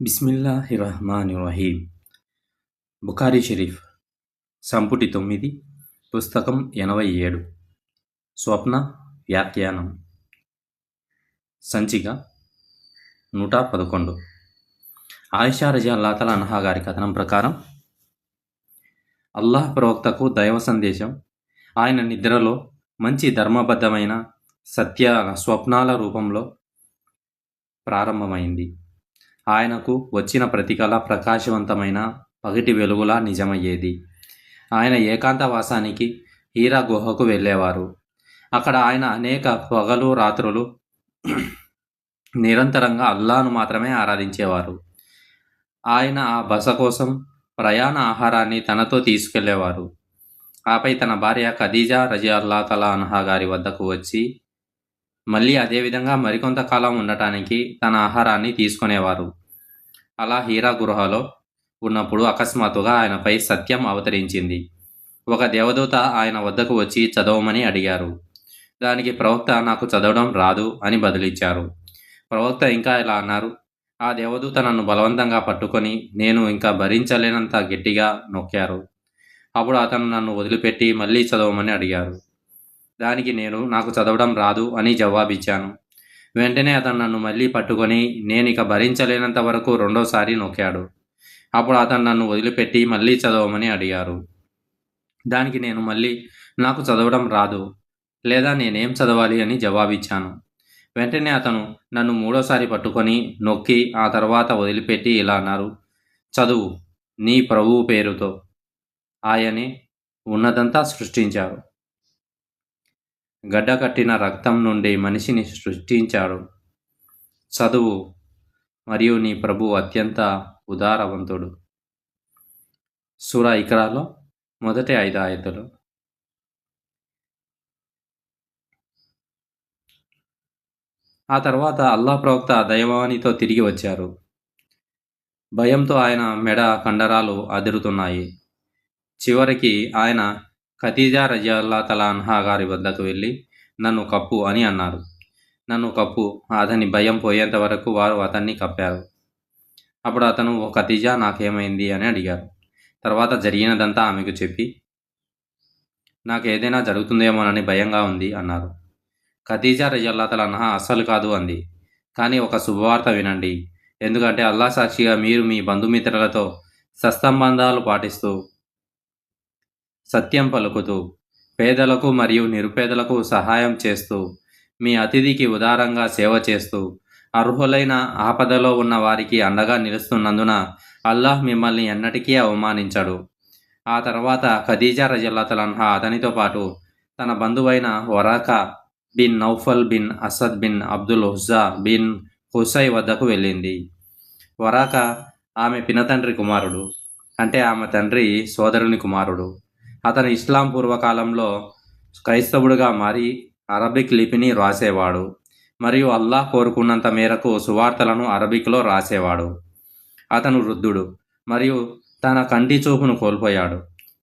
బిస్మిల్లాహిర్రహమానిర్రహీం. బుఖారీ షరీఫ్ సంపుటి 9 పుస్తకం 87 స్వప్న వ్యాఖ్యానం సంచిక 111. ఆయిషా రజియల్లాహు తఆలా అన్హా గారి కథనం ప్రకారం అల్లాహ్ ప్రవక్తకు దైవ సందేశం ఆయన నిద్రలో మంచి ధర్మబద్ధమైన సత్య స్వప్నాల రూపంలో ప్రారంభమైంది. ఆయనకు వచ్చిన ప్రతి కళ ప్రకాశవంతమైన పగటి వెలుగులా నిజమయ్యేది. ఆయన ఏకాంతవాసానికి హీరా గుహకు వెళ్ళేవారు. అక్కడ ఆయన అనేక పగలు రాత్రులు నిరంతరంగా అల్లాను మాత్రమే ఆరాధించేవారు. ఆయన ఆ బస కోసం ప్రయాణ ఆహారాన్ని తనతో తీసుకెళ్లేవారు. ఆపై తన భార్య ఖదీజా రజియల్లాహు తఆలా అన్హా గారి వద్దకు వచ్చి మళ్ళీ అదేవిధంగా మరికొంత కాలం ఉండటానికి తన ఆహారాన్ని తీసుకునేవారు. అలా హీరా గుహలో ఉన్నప్పుడు అకస్మాత్తుగా ఆయనపై సత్యం అవతరించింది. ఒక దేవదూత ఆయన వద్దకు వచ్చి చదవమని అడిగారు. దానికి ప్రవక్త నాకు చదవడం రాదు అని బదులిచ్చారు. ప్రవక్త ఇంకా ఇలా అన్నారు, ఆ దేవదూత నన్ను బలవంతంగా పట్టుకొని నేను ఇంకా భరించలేనంత గట్టిగా నొక్కారు. అప్పుడు అతను నన్ను వదిలిపెట్టి మళ్ళీ చదవమని అడిగారు. దానికి నేను నాకు చదవడం రాదు అని జవాబిచ్చాను. వెంటనే అతను నన్ను మళ్ళీ పట్టుకొని నేనిక భరించలేనంత వరకు రెండోసారి నొక్కాడు. అప్పుడు అతను నన్ను వదిలిపెట్టి మళ్ళీ చదవమని అడిగారు. దానికి నేను మళ్ళీ నాకు చదవడం రాదు లేదా నేనేం చదవాలి అని జవాబిచ్చాను. వెంటనే అతను నన్ను మూడోసారి పట్టుకొని నొక్కి ఆ తర్వాత వదిలిపెట్టి ఇలా అన్నారు, చదువు, నీ ప్రభువు పేరుతో. ఆయనే ఉన్నదంతా సృష్టించారు. గడ్డకట్టిన రక్తం నుండి మనిషిని సృష్టించాడు. చదువు, మరియు నీ ప్రభు అత్యంత ఉదారవంతుడు. సూరా ఇక్రాలో మొదటి 5 ఆయతులు. ఆ తర్వాత అల్లాహ్ ప్రవక్త దైవవాణితో తిరిగి వచ్చారు. భయంతో ఆయన మెడ కండరాలు అదురుతున్నాయి. చివరికి ఆయన ఖదీజా రజియల్లాహు తఆలా అన్హా గారి వద్దకు వెళ్ళి నన్ను కప్పు అని అన్నారు. నన్ను కప్పు. అతని భయం పోయేంత వరకు వారు అతన్ని కప్పారు. అప్పుడు అతను, ఓ ఖదీజా, నాకేమైంది అని అడిగారు. తర్వాత జరిగినదంతా ఆమెకు చెప్పి నాకు ఏదైనా జరుగుతుందేమోనని భయంగా ఉంది అన్నారు. ఖదీజా రజియల్లాహు తఆలా అన్హా అస్సలు కాదు అంది. కానీ ఒక శుభవార్త వినండి. ఎందుకంటే అల్లాహ్ సాక్షిగా మీరు మీ బంధుమిత్రులతో సత్సంబంధాలు పాటిస్తూ సత్యం పలుకుతూ పేదలకు మరియు నిరుపేదలకు సహాయం చేస్తూ మీ అతిథికి ఉదారంగా సేవ చేస్తూ అర్హులైన ఆపదలో ఉన్న వారికి అండగా నిలుస్తున్నందున అల్లాహ్ మిమ్మల్ని ఎన్నటికీ అవమానించడు. ఆ తర్వాత ఖదీజా రజియల్లాహు తఆలా అన్హా అతనితో పాటు తన బంధువైన Waraqa bin Naufal bin Asad bin Abdul Uzza bin Qusai వద్దకు వెళ్ళింది. వరాకా ఆమె పినతండ్రి కుమారుడు, అంటే ఆమె తండ్రి సోదరుని కుమారుడు. అతను ఇస్లాం పూర్వకాలంలో క్రైస్తవుడిగా మారి అరబిక్ లిపిని రాసేవాడు మరియు అల్లాహ్ కోరుకున్నంత మేరకు సువార్తలను అరబిక్లో రాసేవాడు. అతను వృద్ధుడు మరియు తన కంటి చూపును కోల్పోయాడు.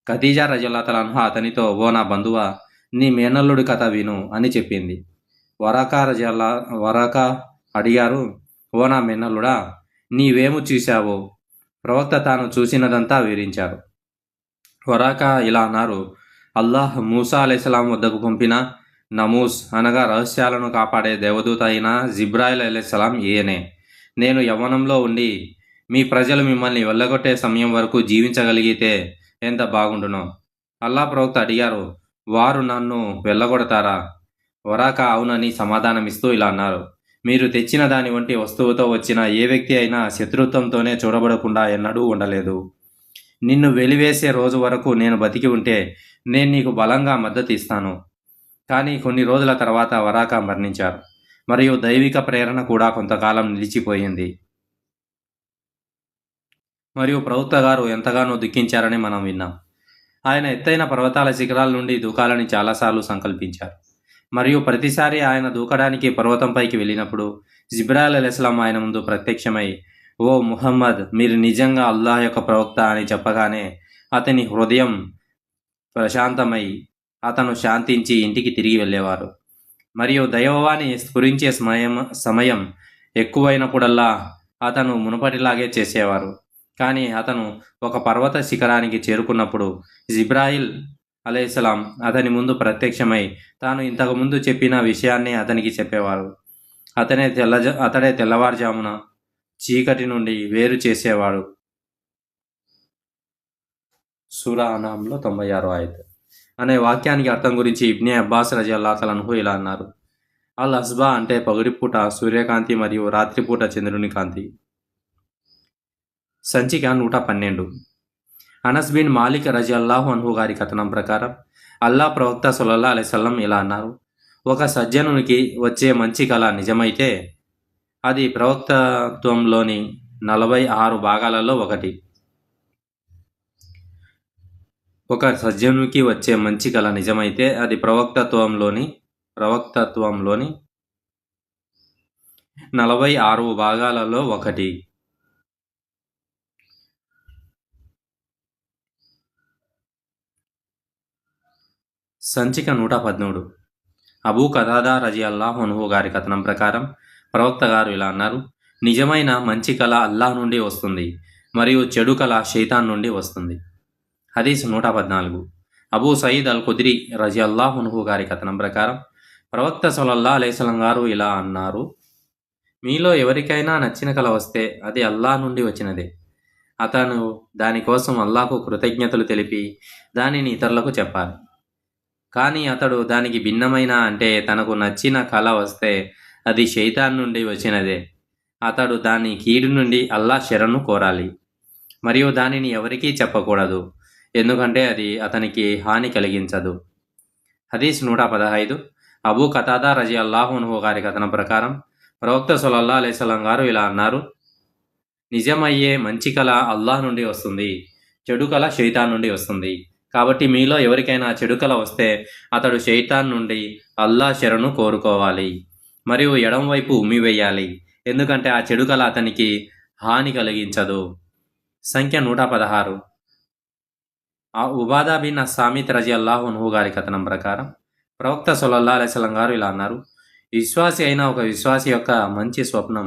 ఖదీజా రజియల్లాహు తఆలా అన్హా అతనితో, ఓ నా బంధువా, నీ మేనల్లుడి కథ విను అని చెప్పింది. వరాకా అడిగారు, ఓ నా మేనల్లుడా, నీవేము చూశావో? ప్రవక్త తాను చూసినదంతా వివరించారు. వరాకా ఇలా అన్నారు, అల్లాహ్ మూసా అలైహిస్సలాం వద్దకు పంపిన నమూస్ అనగా రహస్యాలను కాపాడే దేవదూత అయిన జిబ్రాయిల్ అలైహిస్సలాం ఈయనే. నేను యవ్వనంలో ఉండి మీ ప్రజలు మిమ్మల్ని వెళ్ళగొట్టే సమయం వరకు జీవించగలిగితే ఎంత బాగుండునో. అల్లాహ్ ప్రవక్త అడిగారు, వారు నన్ను వెళ్ళగొడతారా? వరాకా అవునని సమాధానమిస్తూ ఇలా అన్నారు, మీరు తెచ్చిన దాని వంటి వస్తువుతో వచ్చిన ఏ వ్యక్తి అయినా శత్రుత్వంతోనే చూడబడకుండా ఎన్నడూ ఉండలేదు. నిన్ను వెలివేసే రోజు వరకు నేను బతికి ఉంటే నేను నీకు బలంగా మద్దతు ఇస్తాను. కానీ కొన్ని రోజుల తర్వాత వరాకా మరణించారు మరియు దైవిక ప్రేరణ కూడా కొంతకాలం నిలిచిపోయింది. మరియు ప్రవక్త గారు ఎంతగానో దుఃఖించారని మనం విన్నాం. ఆయన ఎత్తైన పర్వతాల శిఖరాల నుండి దూకాలని చాలాసార్లు సంకల్పించారు మరియు ప్రతిసారి ఆయన దూకడానికి పర్వతంపైకి వెళ్ళినప్పుడు జిబ్రాయిల్ అలైహిస్సలాం ఆయన ముందు ప్రత్యక్షమై, ఓ ముహమ్మద్, మీరు నిజంగా అల్లాహ్ యొక్క ప్రవక్త అని చెప్పగానే అతని హృదయం ప్రశాంతమై అతను శాంతించి ఇంటికి తిరిగి వెళ్ళేవారు. మరియు దైవవాణి స్ఫురించే సమయం ఎక్కువైనప్పుడల్లా అతను మునుపటిలాగే చేసేవారు. కానీ అతను ఒక పర్వత శిఖరానికి చేరుకున్నప్పుడు జిబ్రాయిల్ అలైహిస్సలాం అతని ముందు ప్రత్యక్షమై తాను ఇంతకుముందు చెప్పిన విషయాన్ని అతనికి చెప్పేవారు. అతడే తెల్లవారుజామున చీకటి నుండి వేరు చేసేవాడు. సూరా అనాంలో 96 ఆయత్ అనే వాక్యానికి అర్థం గురించి ఇబ్నే అబ్బాస్ రజియల్లాహు అన్హు ఇలా అన్నారు: అల్ అస్బా అంటే పగటిపూట సూర్యకాంతి మరియు రాత్రిపూట చంద్రుని కాంతి. సంచిక 112. అనస్ బిన్ మాలిక్ రజియల్లాహు అన్హు గారి కథనం ప్రకారం అల్లా ప్రవక్త సల్లల్లాహు అలైహి వసల్లం ఇలా అన్నారు: ఒక సజ్జనునికి వచ్చే మంచి కళ నిజమైతే అది ప్రవక్తత్వంలోని 46 భాగాలలో ఒకటి. ఒక సజ్జనునికి వచ్చే మంచి కళ నిజమైతే అది ప్రవక్తత్వంలోని 46 భాగాలలో ఒకటి. సంచిక 113. అబూ కతాదా రజియల్లాహు అన్హు గారి కథనం ప్రకారం ప్రవక్త గారు ఇలా అన్నారు: నిజమైన మంచి కళ అల్లాహ్ నుండి వస్తుంది మరియు చెడు కళ షైతాన్ నుండి వస్తుంది. హదీస్ 114. అబూ సయీద్ అల్ ఖుద్రీ రజియల్లాహు అన్హు గారి కథనం ప్రకారం ప్రవక్త సల్లల్లాహు అలైహి వసల్లం గారు ఇలా అన్నారు: మీలో ఎవరికైనా నచ్చిన కళ వస్తే అది అల్లాహ్ నుండి వచ్చినదే. అతను దానికోసం అల్లాహ్కు కృతజ్ఞతలు తెలిపి దానిని ఇతరులకు చెప్పాలి. కానీ అతడు దానికి భిన్నమైన అంటే తనకు నచ్చిన కళ వస్తే అది షైతాన్ నుండి వచ్చినదే. అతడు దాని కీడు నుండి అల్లాహ్ శరణు కోరాలి మరియు దానిని ఎవరికీ చెప్పకూడదు, ఎందుకంటే అది అతనికి హాని కలిగించదు. హదీస్ 115. అబూ కతాదా రజియల్లాహు అన్హు గారి కథనం ప్రకారం ప్రవక్త సల్లల్లాహు అలైహి వసల్లం గారు ఇలా అన్నారు: నిజమయ్యే మంచి కళ అల్లాహ్ నుండి వస్తుంది, చెడు కళ షైతాన్ నుండి వస్తుంది. కాబట్టి మీలో ఎవరికైనా చెడు కళ వస్తే అతడు షైతాన్ నుండి అల్లాహ్ శరణు కోరుకోవాలి మరియు ఎడం వైపు ఉమ్మివేయాలి, ఎందుకంటే ఆ చెడు కళ అతనికి హాని కలిగించదు. సంఖ్య 116. ఉబాదా బిన్ సామిత్ రజియల్లాహు అన్హు గారి కథనం ప్రకారం ప్రవక్త సల్లల్లాహు అలైహి వసల్లం గారు ఇలా అన్నారు: విశ్వాసి అయిన ఒక విశ్వాసి యొక్క మంచి స్వప్నం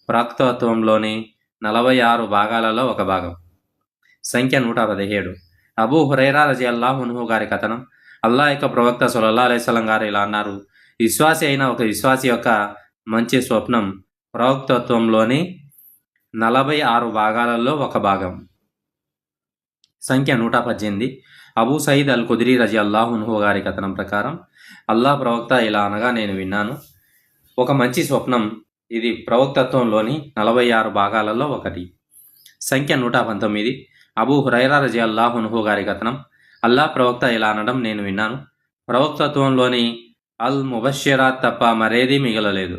ప్రవక్తత్వంలోని 46 భాగాలలో ఒక భాగం. సంఖ్య 117. అబూ హురైరా రజియల్లాహు అన్హు గారి కథనం అల్లాహ్ యొక్క ప్రవక్త సల్లల్లాహు అలైహి వసల్లం గారు ఇలా అన్నారు: విశ్వాసి అయిన ఒక విశ్వాసి యొక్క మంచి స్వప్నం ప్రవక్తత్వంలోని 46 భాగాలలో ఒక భాగం. సంఖ్య 118. అబూ సయీద్ అల్ ఖుద్రీ రజియల్లాహు అన్హు గారి కథనం ప్రకారం అల్లాహ్ ప్రవక్త ఇలా అనగా నేను విన్నాను: ఒక మంచి స్వప్నం ఇది ప్రవక్తత్వంలోని 46 భాగాలలో ఒకటి. సంఖ్య 119. అబూ హురైరా రజియల్లాహు అన్హు గారి కథనం అల్లాహ్ ప్రవక్త ఇలా అనడం నేను విన్నాను: ప్రవక్తత్వంలోని అల్ ముబషిరాత్ తప్ప మరేదీ మిగలలేదు.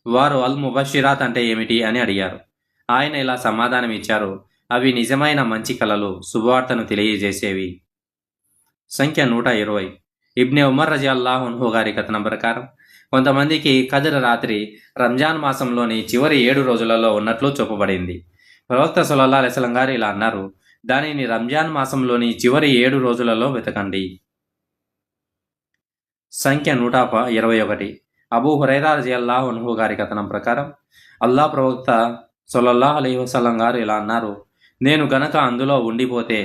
వారు అల్ ముబషిరాత్ అంటే ఏమిటి అని అడిగారు. ఆయన ఇలా సమాధానం ఇచ్చారు: అవి నిజమైన మంచి కళలు, శుభవార్తను తెలియజేసేవి. సంఖ్య 120. ఇబ్నే ఉమర్ రజియల్లాహు అన్హు గారి కథనం ప్రకారం కొంతమందికి ఖద్ర్ రాత్రి రంజాన్ మాసంలోని చివరి 7 రోజులలో ఉన్నట్లు చూపబడింది. ప్రవక్త సల్లల్లాహు అలైహి వసల్లం గారు ఇలా అన్నారు: దానిని రంజాన్ మాసంలోని చివరి 7 రోజులలో వెతకండి. సంఖ్య 121. అబూ హురైరా రజియల్లాహు అన్హు గారి కథనం ప్రకారం అల్లాహ్ ప్రవక్త సల్లల్లాహు అలైహి వసల్లం గారు ఇలా అన్నారు: నేను గనక అందులో ఉండిపోతే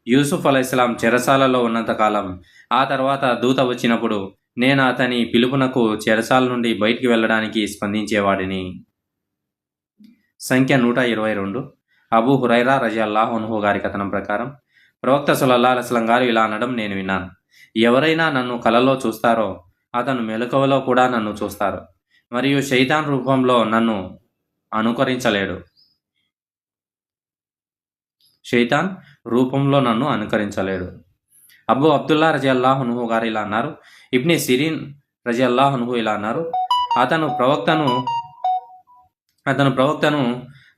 యూసుఫ్ అలైహిస్సలాం చెరసాలలో ఉన్నంతకాలం, ఆ తర్వాత దూత వచ్చినప్పుడు నేను అతని పిలుపునకు చెరసాల నుండి బయటికి వెళ్ళడానికి స్పందించేవాడిని. సంఖ్య 122. అబూ హురైరా రజియల్లాహు అన్హు గారి కథనం ప్రకారం ప్రవక్త సల్లల్లాహు అలైహి వసల్లం గారు ఇలా అనడం నేను విన్నాను: ఎవరైనా నన్ను కలలో చూస్తారో అతను మెలకువలో కూడా నన్ను చూస్తారు మరియు షైతాన్ రూపంలో నన్ను అనుకరించలేడు. అబూ అబ్దుల్లా రజియల్లాహు అన్హు గారు ఇలా అన్నారు: ఇబ్నే సిరీన్ రజియల్లాహు అన్హు ఇలా అన్నారు: అతను ప్రవక్తను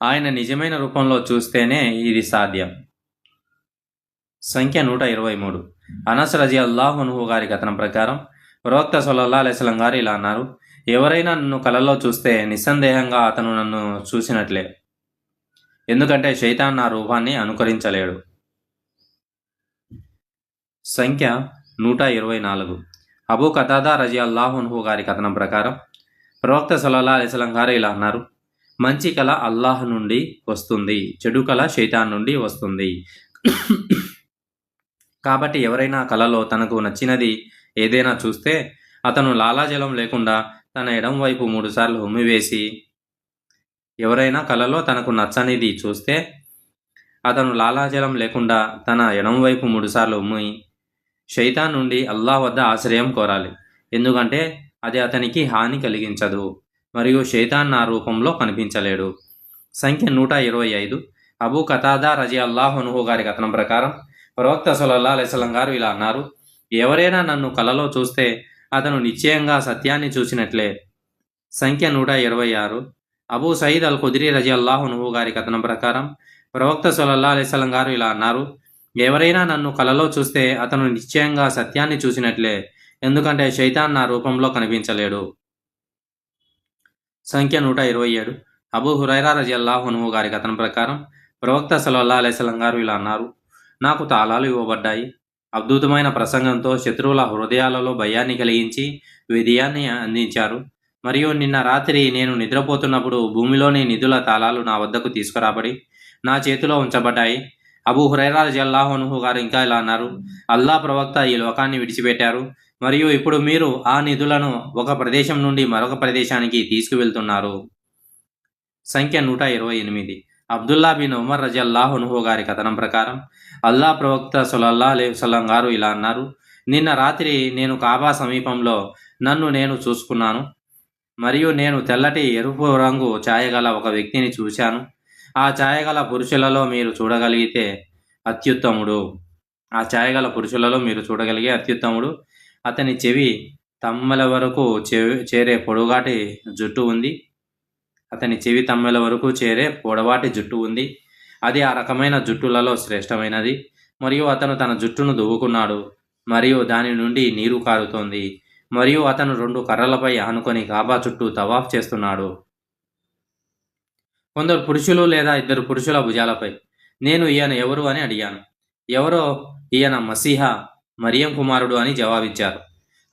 ఆయన నిజమైన రూపంలో చూస్తేనే ఇది సాధ్యం. సంఖ్య 123. అనస్ రజియల్లాహు అన్హు గారి కథనం ప్రకారం ప్రవక్త సల్లల్లాహు అలైహి వసల్లం గారు ఇలా అన్నారు: ఎవరైనా నన్ను కలలో చూస్తే నిస్సందేహంగా అతను నన్ను చూసినట్లే, ఎందుకంటే షైతాన్ నా రూపాన్ని అనుకరించలేడు. సంఖ్య 124. అబూ కతాదా రజియల్లాహు అన్హు గారి కథనం ప్రకారం ప్రవక్త సల్లల్లాహు అలైహి వసల్లం గారు ఇలా అన్నారు: మంచి కళ అల్లాహ్ నుండి వస్తుంది, చెడు కళ శైతాన్ నుండి వస్తుంది. కాబట్టి ఎవరైనా కలలో తనకు నచ్చినది ఏదైనా చూస్తే అతను లాలాజలం లేకుండా తన ఎడం వైపు 3 సార్లు ఉమ్మివేసి, ఎవరైనా కలలో తనకు నచ్చనిది చూస్తే అతను లాలాజలం లేకుండా తన ఎడం వైపు 3 సార్లు ఉమ్మి శైతాన్ నుండి అల్లాహ్ వద్ద ఆశ్రయం కోరాలి. ఎందుకంటే అది అతనికి హాని కలిగించదు మరియు శైతాన్ నా రూపంలో కనిపించలేడు. సంఖ్య 125. అబూ కతాదా రజియల్లాహు అన్హు గారి కథనం ప్రకారం ప్రవక్త సల్లల్లాహు అలైహి వసల్లం గారు ఇలా అన్నారు: ఎవరైనా నన్ను కలలో చూస్తే అతను నిశ్చయంగా సత్యాన్ని చూసినట్లే. సంఖ్య 126. అబూ సయీద్ అల్ ఖుద్రీ రజియల్లాహు అన్హు గారి కథనం ప్రకారం ప్రవక్త సల్లల్లాహు అలైహి వసల్లం గారు ఇలా అన్నారు: ఎవరైనా నన్ను కలలో చూస్తే అతను నిశ్చయంగా సత్యాన్ని చూసినట్లే, ఎందుకంటే శైతాన్ నా రూపంలో కనిపించలేడు. సంఖ్య 127. అబూ హురైరా రజియల్లాహు అన్హు గారి కథనం ప్రకారం ప్రవక్త సల్లల్లాహు అలైహి వసల్లం గారు ఇలా అన్నారు: నాకు తాళాలు ఇవ్వబడ్డాయి. అద్భుతమైన ప్రసంగంతో శత్రువుల హృదయాలలో భయాన్ని కలిగించి విజయాన్ని అందించారు. మరియు నిన్న రాత్రి నేను నిద్రపోతున్నప్పుడు భూమిలోని నిధుల తాళాలు నా వద్దకు తీసుకురాబడి నా చేతిలో ఉంచబడ్డాయి. అబూ హురైరా రజియల్లాహు అన్హు గారు ఇంకా ఇలా అన్నారు: అల్లా ప్రవక్త ఈ లోకాన్ని విడిచిపెట్టారు మరియు ఇప్పుడు మీరు ఆ నిధులను ఒక ప్రదేశం నుండి మరొక ప్రదేశానికి తీసుకువెళ్తున్నారు. సంఖ్య 128. అబ్దుల్లా బిన్ ఉమర్ రజియల్లాహు అన్హు గారి కథనం ప్రకారం అల్లా ప్రవక్త సల్లల్లాహు అలైహి వసల్లం గారు ఇలా అన్నారు: నిన్న రాత్రి నేను కాబా సమీపంలో నన్ను నేను చూసుకున్నాను మరియు నేను తెల్లటి ఎరుపు రంగు ఛాయగల ఒక వ్యక్తిని చూశాను. ఆ ఛాయగల పురుషులలో మీరు చూడగలిగే అత్యుత్తముడు. అతని చెవి తమ్మెల వరకు చేరే పొడవాటి జుట్టు ఉంది. అది ఆ రకమైన జుట్టులలో శ్రేష్టమైనది. మరియు అతను తన జుట్టును దువ్వుకున్నాడు మరియు దాని నుండి నీరు కారుతోంది. మరియు అతను 2 కర్రలపై ఆనుకొని కాబా చుట్టూ తవాఫ్ చేస్తున్నాడు. కొందరు పురుషులు లేదా 2 పురుషుల భుజాలపై. నేను ఈయన ఎవరు అని అడిగాను. ఎవరో ఈయన మసీహా, మరియం కుమారుడు అని జవాబిచ్చారు.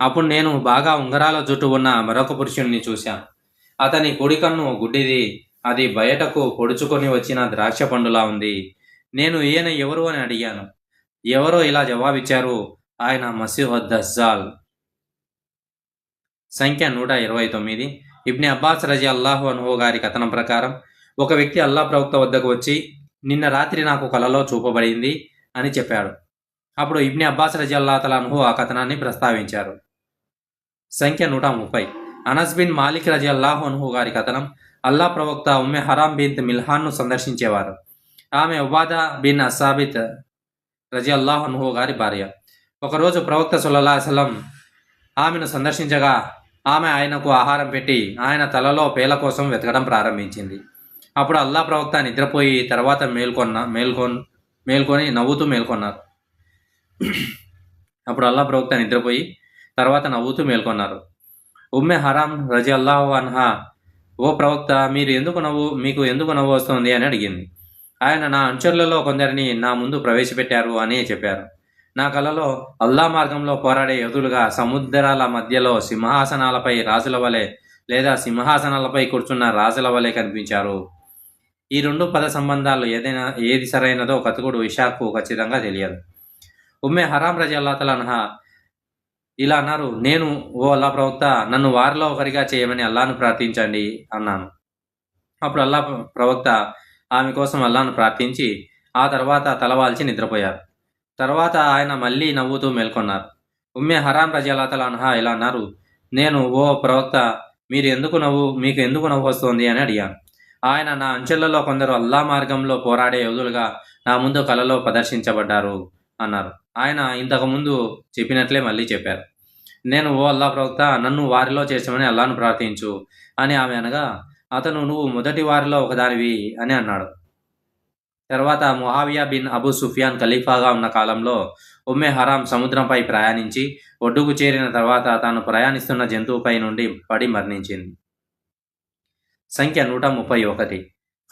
అప్పుడు నేను బాగా ఉంగరాల జుట్టు ఉన్న మరొక పురుషుడిని చూశాను. అతని కుడి కన్ను గుడ్డిది, అది బయటకు పొడుచుకొని వచ్చిన ద్రాక్ష పండులా ఉంది. నేను ఈయన ఎవరు అని అడిగాను. ఎవరో ఇలా జవాబిచ్చారు: ఆయన మసీహు దజ్జాల్. సంఖ్య 129. ఇబ్ని అబ్బాస్ రజియల్లాహు అన్హు గారి కథనం ప్రకారం ఒక వ్యక్తి అల్లా ప్రవక్త వద్దకు వచ్చి నిన్న రాత్రి నాకు కలలో చూపబడింది అని చెప్పాడు. అప్పుడు ఇబ్ని అబ్బాస్ రజియల్లాహు తఆలా అన్హు ఆ కథనాన్ని ప్రస్తావించారు. సంఖ్య 130. అనస్ బిన్ మాలిక్ రజియల్లాహు అన్హు గారి కథనం అల్లా ప్రవక్త ఉమ్మె హరాం బిన్త్ మిల్హాన్ను సందర్శించేవారు. ఆమె ఉబాదా బిన్ అసాబిత్ రజియల్లాహు అన్హు గారి భార్య. ఒకరోజు ప్రవక్త సల్లల్లాహు అలైహి వసల్లం ఆమెను సందర్శించగా ఆమె ఆయనకు ఆహారం పెట్టి ఆయన తలలో పేల కోసం వెతకడం ప్రారంభించింది. అప్పుడు అల్లా ప్రవక్త నిద్రపోయి తర్వాత మేల్కొని నవ్వుతూ మేల్కొన్నారు. ఉమ్మె హరాం రజియల్లాహు అన్హా, ఓ ప్రవక్త, మీకు ఎందుకు నవ్వు వస్తుంది అని అడిగింది. ఆయన నా అనుచరులలో కొందరిని నా ముందు ప్రవేశపెట్టారు అని చెప్పారు. నా కలలో అల్లా మార్గంలో పోరాడే యోధులుగా సముద్రాల మధ్యలో సింహాసనాలపై రాజుల వలె లేదా సింహాసనాలపై కూర్చున్న రాజుల వలె కనిపించారు. ఈ 2 పద సంబంధాలు ఏది సరైనదో కథకుడు ఇషాక్కు ఖచ్చితంగా తెలియదు. ఉమ్మె హరాం రజియల్లాహు తఆలా అన్హా ఇలా అన్నారు: నేను, ఓ అల్లా ప్రవక్త, నన్ను వారిలో ఒకరిగా చేయమని అల్లాను ప్రార్థించండి అన్నాను. అప్పుడు అల్లా ప్రవక్త ఆమె కోసం అల్లాను ప్రార్థించి ఆ తర్వాత తలవాల్చి నిద్రపోయారు. తర్వాత ఆయన మళ్ళీ నవ్వుతూ మేల్కొన్నారు. ఉమ్మె హరాం రజియల్లాహు తఆలా అన్హా ఇలా అన్నారు: నేను, ఓ ప్రవక్త, మీకు ఎందుకు నవ్వు వస్తుంది అని అడిగాను. ఆయన నా అంచెలలో కొందరు అల్లా మార్గంలో పోరాడే యోధులుగా నా ముందు కలలో ప్రదర్శించబడ్డారు అన్నారు. ఆయన ఇంతకుముందు చెప్పినట్లే మళ్ళీ చెప్పారు. నేను, ఓ అల్లా ప్రవక్త, నన్ను వారిలో చేర్చమని అల్లాను ప్రార్థించు అని ఆమె అనగా అతను, నువ్వు మొదటి వారిలో ఒకదానివి అని అన్నాడు. తర్వాత ముఆవియా బిన్ అబూ సుఫియాన్ ఖలీఫాగా ఉన్న కాలంలో ఉమ్మె హరాం సముద్రంపై ప్రయాణించి ఒడ్డుకు చేరిన తర్వాత తాను ప్రయాణిస్తున్న జంతువుపై నుండి పడి మరణించింది. సంఖ్య 131.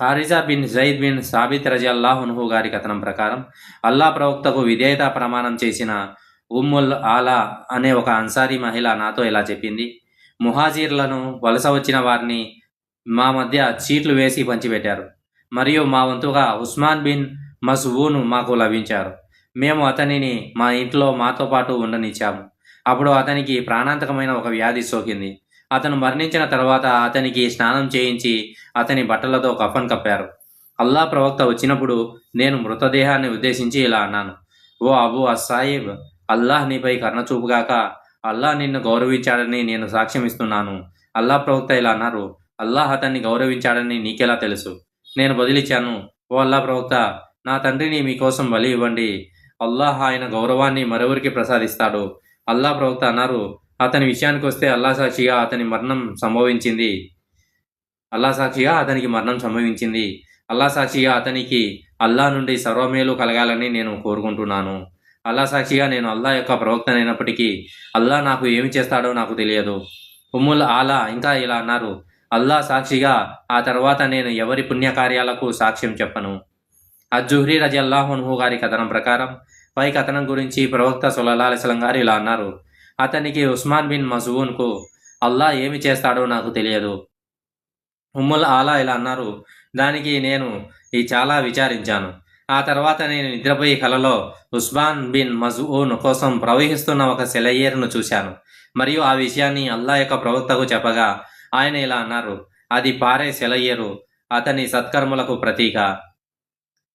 ఖారిజా బిన్ జైద్ బిన్ సాబిత్ రజియల్లాహు అన్హు గారి కథనం ప్రకారం అల్లా ప్రవక్తకు విధేయత ప్రమాణం చేసిన ఉమ్ముల్ ఆలా అనే ఒక అన్సారీ మహిళ నాతో ఇలా చెప్పింది: ముహాజీర్లను, వలస వచ్చిన వారిని మా మధ్య చీట్లు వేసి పంచిపెట్టారు. మరియు మా వంతుగా ఉస్మాన్ బిన్ మస్ఊన్ మాకు లభించారు. మేము అతనిని మా ఇంట్లో మాతో పాటు ఉండనిచ్చాము. అప్పుడు అతనికి ప్రాణాంతకమైన ఒక వ్యాధి సోకింది. అతను మరణించిన తర్వాత అతనికి స్నానం చేయించి అతని బట్టలతో కఫన్ కప్పారు. అల్లా ప్రవక్త వచ్చినప్పుడు నేను మృతదేహాన్ని ఉద్దేశించి ఇలా అన్నాను: ఓ అబూ అస్సాయిబ్, అల్లాహ్ నీపై కర్ణచూపుగాక. అల్లాహ్ నిన్ను గౌరవించాడని నేను సాక్ష్యమిస్తున్నాను. అల్లాహ్ ప్రవక్త ఇలా అన్నారు: అల్లాహ్ అతన్ని గౌరవించాడని నీకెలా తెలుసు? నేను బదిలిచ్చాను: ఓ అల్లాహ్ ప్రవక్త, నా తండ్రిని మీకోసం బలి ఇవ్వండి. అల్లాహ్ ఆయన గౌరవాన్ని మరెవరికి ప్రసాదిస్తాడు. అల్లాహ్ ప్రవక్త అన్నారు: అతని విషయానికి వస్తే అల్లాహ్ సాక్షిగా అతనికి మరణం సంభవించింది. అల్లాహ్ సాక్షిగా అతనికి అల్లాహ్ నుండి సర్వమేలు కలగాలని నేను కోరుకుంటున్నాను. అల్లాహ్ సాక్షిగా నేను అల్లాహ్ యొక్క ప్రవక్తనైనప్పటికీ అల్లాహ్ నాకు ఏమి చేస్తాడో నాకు తెలియదు. ఉమ్ముల్ ఆలా ఇంకా ఇలా అన్నారు: అల్లాహ్ సాక్షిగా ఆ తర్వాత నేను ఎవరి పుణ్యకార్యాలకు సాక్ష్యం చెప్పను. అజ్జుహ్రీ రజియల్లాహు అన్హు గారి కథనం ప్రకారం పై కథనం గురించి ప్రవక్త సల్లల్లాహు అలైహి వసల్లం గారు ఇలా అన్నారు: అతనికి ఉస్మాన్ బిన్ మస్ఊన్కు అల్లాహ్ ఏమి చేస్తాడో నాకు తెలియదు. ఉమ్ముల్ ఆలా ఇలా అన్నారు: దానికి నేను చాలా విచారించాను. ఆ తర్వాత నేను నిద్రపోయి కలలో ఉస్మాన్ బిన్ మస్ఊన్ కోసం ప్రవహిస్తున్న ఒక సెలయేరును చూశాను. మరియు ఆ విషయాన్ని అల్లాహ్ యొక్క ప్రవక్తకు చెప్పగా ఆయన ఇలా అన్నారు: అది పారే సెలయేరు, అతని సత్కర్మలకు ప్రతీక.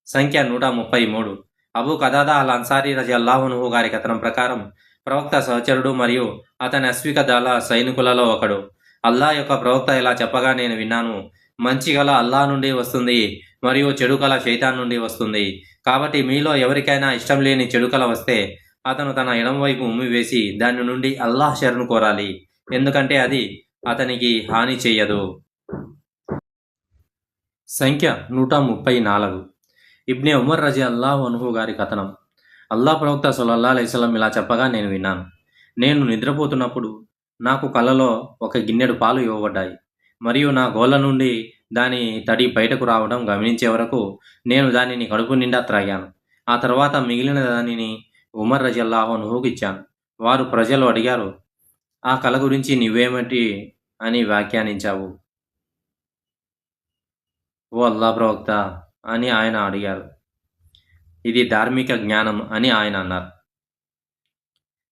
సంఖ్య 133. అబూ కదాదా అల్ అన్సారీ రజియల్లాహు అన్హు గారి కథనం ప్రకారం ప్రవక్త సహచరుడు మరియు అతని అశ్విక దళ సైనికులలో ఒకడు అల్లాహ్ యొక్క ప్రవక్త ఇలా చెప్పగా నేను విన్నాను: మంచి కళ అల్లాహ్ నుండి వస్తుంది మరియు చెడు కళ శైతాన్ నుండి వస్తుంది. కాబట్టి మీలో ఎవరికైనా ఇష్టం లేని చెడు కళ వస్తే అతను తన ఎడమవైపు ఉమ్మివేసి దాని నుండి అల్లాహ్ శరణు కోరాలి, ఎందుకంటే అది అతనికి హాని చేయదు. సంఖ్య 134. ఇబ్నే ఉమర్ రజియల్లాహు అన్హు గారి కథనం. అల్లాహ్ ప్రవక్త సల్లల్లాహు అలైహి వసల్లం ఇలా చెప్పగా నేను విన్నాను: నేను నిద్రపోతున్నప్పుడు నాకు కలలో ఒక గిన్నెడు పాలు ఇవ్వబడ్డాయి మరియు నా గోళ్ళ నుండి దాని తడి బయటకు రావడం గమనించే వరకు నేను దానిని కడుపు నిండా త్రాగాను. ఆ తర్వాత మిగిలిన దానిని ఉమర్ రజియల్లాహు అన్హుకు ఇచ్చాను. వారు ప్రజలు అడిగారు: ఆ కళ గురించి నువ్వేమిటి అని వ్యాఖ్యానించావు, ఓ అల్లాహ్ ప్రవక్త అని ఆయన అడిగారు. ఇది ధార్మిక జ్ఞానం అని ఆయన అన్నారు.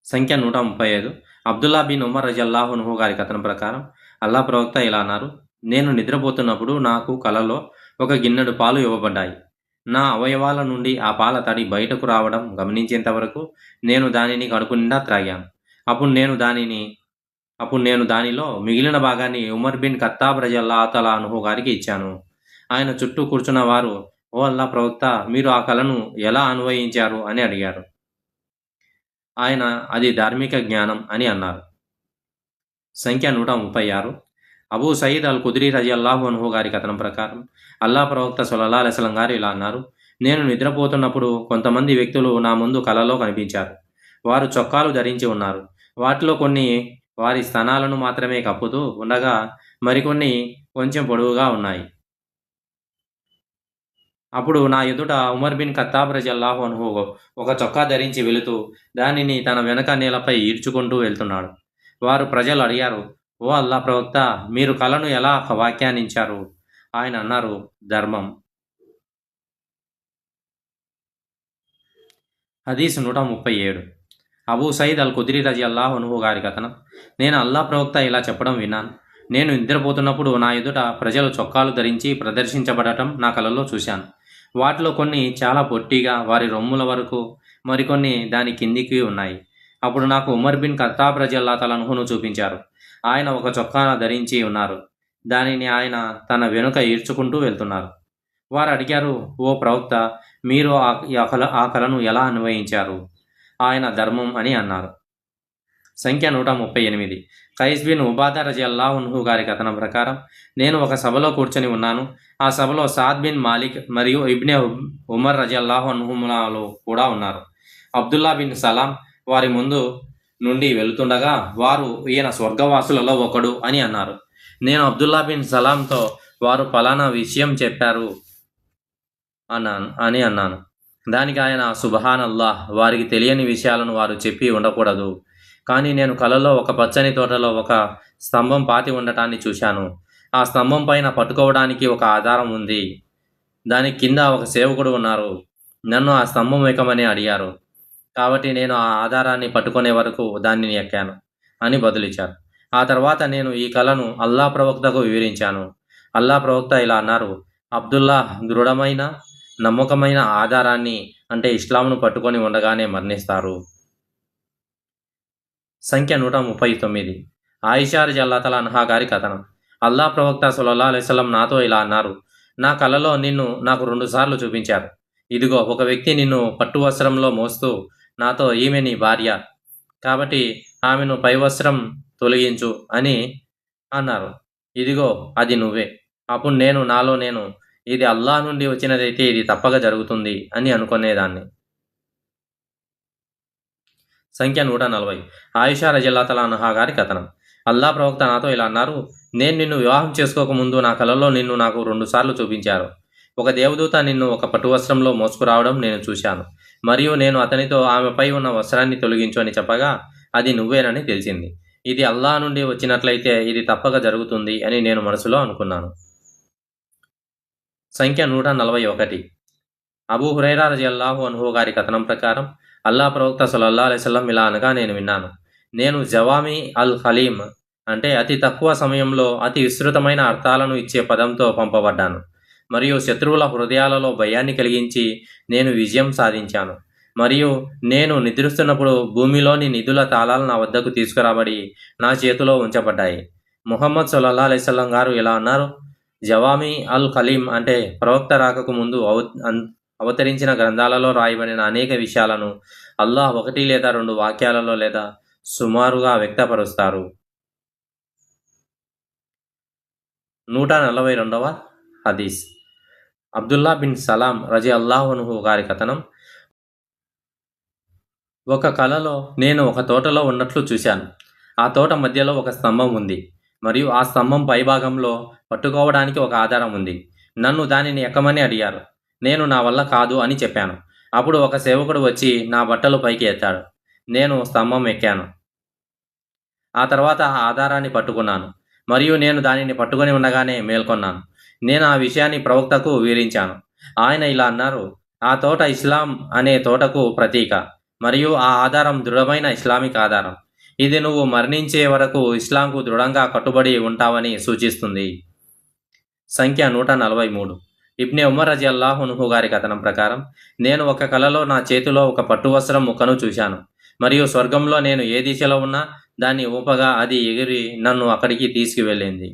సంఖ్య 135. అబ్దుల్లా బిన్ ఉమర్ రజియల్లాహు అన్హు గారి కథనం ప్రకారం అల్లాహ్ ప్రవక్త ఇలా అన్నారు: నేను నిద్రపోతున్నప్పుడు నాకు కలలో ఒక గిన్నెడు పాలు ఇవ్వబడ్డాయి. నా అవయవాల నుండి ఆ పాల తడి బయటకు రావడం గమనించేంత వరకు నేను దానిని కడుపు నిండా త్రాగాను. అప్పుడు నేను దానిలో మిగిలిన భాగాన్ని ఉమర్ బిన్ ఖత్తాబ్ రజియల్లాహు తఆలా అన్హు గారికి ఇచ్చాను. ఆయన చుట్టూ కూర్చున్న వారు: ఓ అల్లాహ్ ప్రవక్త, మీరు ఆ కళను ఎలా అన్వయించారు అని అడిగారు. ఆయన అది ధార్మిక జ్ఞానం అని అన్నారు. సంఖ్య 136. అబూ సయీద్ అల్ ఖుద్రీ రజియల్లాహు అన్హు గారి కథనం ప్రకారం అల్లాహ్ ప్రవక్త సల్లల్లాహు అలైహి వసల్లం గారు ఇలా అన్నారు: నేను నిద్రపోతున్నప్పుడు కొంతమంది వ్యక్తులు నా ముందు కలలో కనిపించారు. వారు చొక్కాలు ధరించి ఉన్నారు. వాటిలో కొన్ని వారి స్థనాలను మాత్రమే కప్పుతూ ఉండగా మరికొన్ని కొంచెం పొడవుగా ఉన్నాయి. అప్పుడు నా ఎదుట ఉమర్ బిన్ ఖత్తాబ్ రజియల్లాహు అన్హు ఒక చొక్కా ధరించి వెళుతూ దానిని తన వెనక నేలపై ఈడ్చుకుంటూ వెళ్తున్నాడు. వారు ప్రజలు అడిగారు: ఓ అల్లాహ్ ప్రవక్త, మీరు కళను ఎలా వ్యాఖ్యానించారు? ఆయన అన్నారు: ధర్మం. హదీస్ 137. అబూ సయీద్ అల్ ఖుద్రీ రజియల్లాహు అన్హు గారి కథనం. నేను అల్లాహ్ ప్రవక్త ఇలా చెప్పడం విన్నాను: నేను నిద్రపోతున్నప్పుడు నా ఎదుట ప్రజలు చొక్కాలు ధరించి ప్రదర్శించబడటం నా కలలో చూశాను. వాటిలో కొన్ని చాలా పొట్టిగా వారి రొమ్ముల వరకు, మరికొన్ని దాని కిందికి ఉన్నాయి. అప్పుడు నాకు ఉమర్ బిన్ ఖత్తాబ్ రజియల్లాహు తఆలా అన్హును చూపించారు. ఆయన ఒక చొక్కా ధరించి ఉన్నారు. దానిని ఆయన తన వెనుక ఈడ్చుకుంటూ వెళ్తున్నారు. వారు అడిగారు: ఓ ప్రవక్త, మీరు ఆ కళను ఎలా అన్వయించారు? ఆయన ధర్మం అని అన్నారు. సంఖ్య 138. ఖైస్ బిన్ ఉబాదా రజియల్లాహు అన్హు గారి కథనం ప్రకారం నేను ఒక సభలో కూర్చొని ఉన్నాను. ఆ సభలో సాద్ బిన్ మాలిక్ మరియు ఇబ్నే ఉమర్ రజియల్లాహు అన్హుములు కూడా ఉన్నారు. అబ్దుల్లా బిన్ సలాం వారి ముందు నుండి వెళుతుండగా వారు: ఈయన స్వర్గవాసులలో ఒకడు అని అన్నారు. నేను అబ్దుల్లా బిన్ సలాంతో వారు ఫలానా విషయం చెప్పారు అని అన్నాను. దానికి ఆయన: సుబ్హాన్ అల్లాహ్, వారికి తెలియని విషయాలను వారు చెప్పి ఉండకూడదు. కానీ నేను కలలో ఒక పచ్చని తోటలో ఒక స్తంభం పాతి ఉండటాన్ని చూశాను. ఆ స్తంభం పైన పట్టుకోవడానికి ఒక ఆధారం ఉంది. దాని కింద ఒక సేవకుడు ఉన్నారు. నన్ను ఆ స్తంభం ఎక్కమని అడిగారు. కాబట్టి నేను ఆ ఆధారాన్ని పట్టుకునే వరకు దానిని ఎక్కాను అని బదులిచ్చారు. ఆ తర్వాత నేను ఈ కలను అల్లా ప్రవక్తకు వివరించాను. అల్లా ప్రవక్త ఇలా అన్నారు: అబ్దుల్లా దృఢమైన నమ్మకమైన ఆధారాన్ని అంటే ఇస్లాంను పట్టుకొని ఉండగానే మరణిస్తారు. సంఖ్య 139. ఆయిషా రజల్లాతల అన్హా గారి కథనం. అల్లా ప్రవక్త సల్లల్లాహు అలైహి వసల్లం నాతో ఇలా అన్నారు: నా కలలో నిన్ను నాకు 2 సార్లు చూపించారు. ఇదిగో ఒక వ్యక్తి నిన్ను పట్టు వస్త్రంలో మోస్తూ నాతో ఈమె నీ భార్య, కాబట్టి ఆమెను పై వస్త్రం తొలగించు అని అన్నారు. ఇదిగో అది నువ్వే. అప్పుడు నాలో నేను ఇది అల్లాహ్ నుండి వచ్చినదైతే ఇది తప్పక జరుగుతుంది అని అనుకునేదాన్ని. సంఖ్య 140. ఆయిషా రజల్లాతల అన్హా గారి కథనం. అల్లా ప్రవక్త నాతో ఇలా అన్నారు: నేను నిన్ను వివాహం చేసుకోకముందు నా కలలో నిన్ను నాకు 2 సార్లు చూపించారు. ఒక దేవదూత నిన్ను ఒక పట్టు వస్త్రంలో మోసుకురావడం నేను చూశాను. మరియు నేను అతనితో ఆమెపై ఉన్న వస్త్రాన్ని తొలగించు అని చెప్పగా అది నువ్వేనని తెలిసింది. ఇది అల్లాహ్ నుండి వచ్చినట్లయితే ఇది తప్పక జరుగుతుంది అని నేను మనసులో అనుకున్నాను. సంఖ్య 141. అబూ హురైరా రజియల్లాహు అన్హు గారి కథనం ప్రకారం అల్లా ప్రవక్త సల్లల్లాహు అలైహి వసల్లం ఇలా అనగా నేను విన్నాను: నేను జవామి అల్ ఖలీం అంటే అతి తక్కువ సమయంలో అతి విస్తృతమైన అర్థాలను ఇచ్చే పదంతో పంపబడ్డాను. మరియు శత్రువుల హృదయాలలో భయాన్ని కలిగించి నేను విజయం సాధించాను. మరియు నేను నిద్రిస్తున్నప్పుడు భూమిలోని నిధుల తాళాలు నా వద్దకు తీసుకురాబడి నా చేతిలో ఉంచబడ్డాయి. ముహమ్మద్ సల్లల్లాహు అలైహి వసల్లం గారు ఇలా అన్నారు: జవామి అల్ ఖలీం అంటే ప్రవక్త రాకకు ముందు అవతరించిన గ్రంథాలలో రాయబడిన అనేక విషయాలను అల్లాహ్ 1 లేదా 2 వాక్యాలలో లేదా సుమారుగా వ్యక్తపరుస్తారు. 142వ హదీస్. అబ్దుల్లా బిన్ సలాం రజియల్లాహు అన్హు గారి కథనం. ఒక కలలో నేను ఒక తోటలో ఉన్నట్లు చూశాను. ఆ తోట మధ్యలో ఒక స్తంభం ఉంది మరియు ఆ స్తంభం పైభాగంలో పట్టుకోవడానికి ఒక ఆధారం ఉంది. నన్ను దానిని ఎక్కమని అడిగారు. నేను నా వల్ల కాదు అని చెప్పాను. అప్పుడు ఒక సేవకుడు వచ్చి నా బట్టలు పైకి ఎత్తాడు. నేను స్తంభం ఎక్కాను. ఆ తర్వాత ఆ ఆధారాన్ని పట్టుకున్నాను మరియు నేను దానిని పట్టుకొని ఉండగానే మేల్కొన్నాను. నేను ఆ విషయాన్ని ప్రవక్తకు వివరించాను. ఆయన ఇలా అన్నారు: ఆ తోట ఇస్లాం అనే తోటకు ప్రతీక మరియు ఆ ఆధారం దృఢమైన ఇస్లామిక్ ఆధారం. ఇది నువ్వు మరణించే వరకు ఇస్లాంకు దృఢంగా కట్టుబడి ఉంటావని సూచిస్తుంది. సంఖ్య 143. ఇబ్నే ఉమర్ రజియల్లాహు అన్హు గారి కథనం ప్రకారం నేను ఒక కలలో నా చేతిలో ఒక పట్టు వస్త్రం ముక్కను చూశాను మరియు స్వర్గంలో నేను ఏ దిశలో ఉన్నా దాన్ని ఊపగా అది ఎగిరి నన్ను అక్కడికి తీసుకువెళ్ళింది.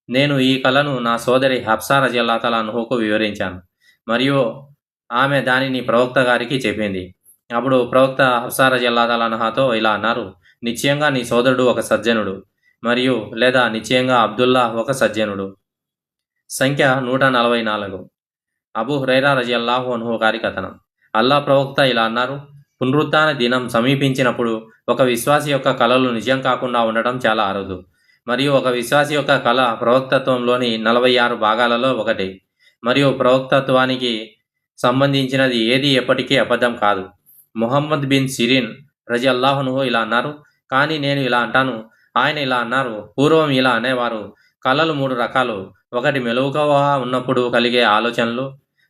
నేను ఈ కలను నా సోదరి హఫ్సా రజియల్లాహు అన్హుకు వివరించాను మరియు ఆమె దానిని ప్రవక్త గారికి చెప్పింది. అప్పుడు ప్రవక్త హఫ్సా రజియల్లాహు అన్హాతో ఇలా అన్నారు: నిశ్చయంగా నీ సోదరుడు ఒక సజ్జనుడు మరియు లేదా నిశ్చయంగా అబ్దుల్లా ఒక సజ్జనుడు. సంఖ్య 144. అబూ హురైరా రజియల్లాహు అన్హు గారి కథనం. అల్లా ప్రవక్త ఇలా అన్నారు: పునరుత్థాన దినం సమీపించినప్పుడు ఒక విశ్వాసి యొక్క కలలు నిజం కాకుండా ఉండటం చాలా అరుదు. మరియు ఒక విశ్వాసి యొక్క కళ ప్రవక్తత్వంలోని 46 భాగాలలో ఒకటి. మరియు ప్రవక్తత్వానికి సంబంధించినది ఏది ఎప్పటికీ అబద్ధం కాదు. ముహమ్మద్ బిన్ సిరీన్ రజియల్లాహు అన్హు ఇలా అన్నారు: కానీ నేను ఇలా అంటాను. ఆయన ఇలా అన్నారు: పూర్వం ఇలా అనేవారు, కళలు 3 రకాలు. ఒకటి మెలకువగా ఉన్నప్పుడు కలిగే ఆలోచనలు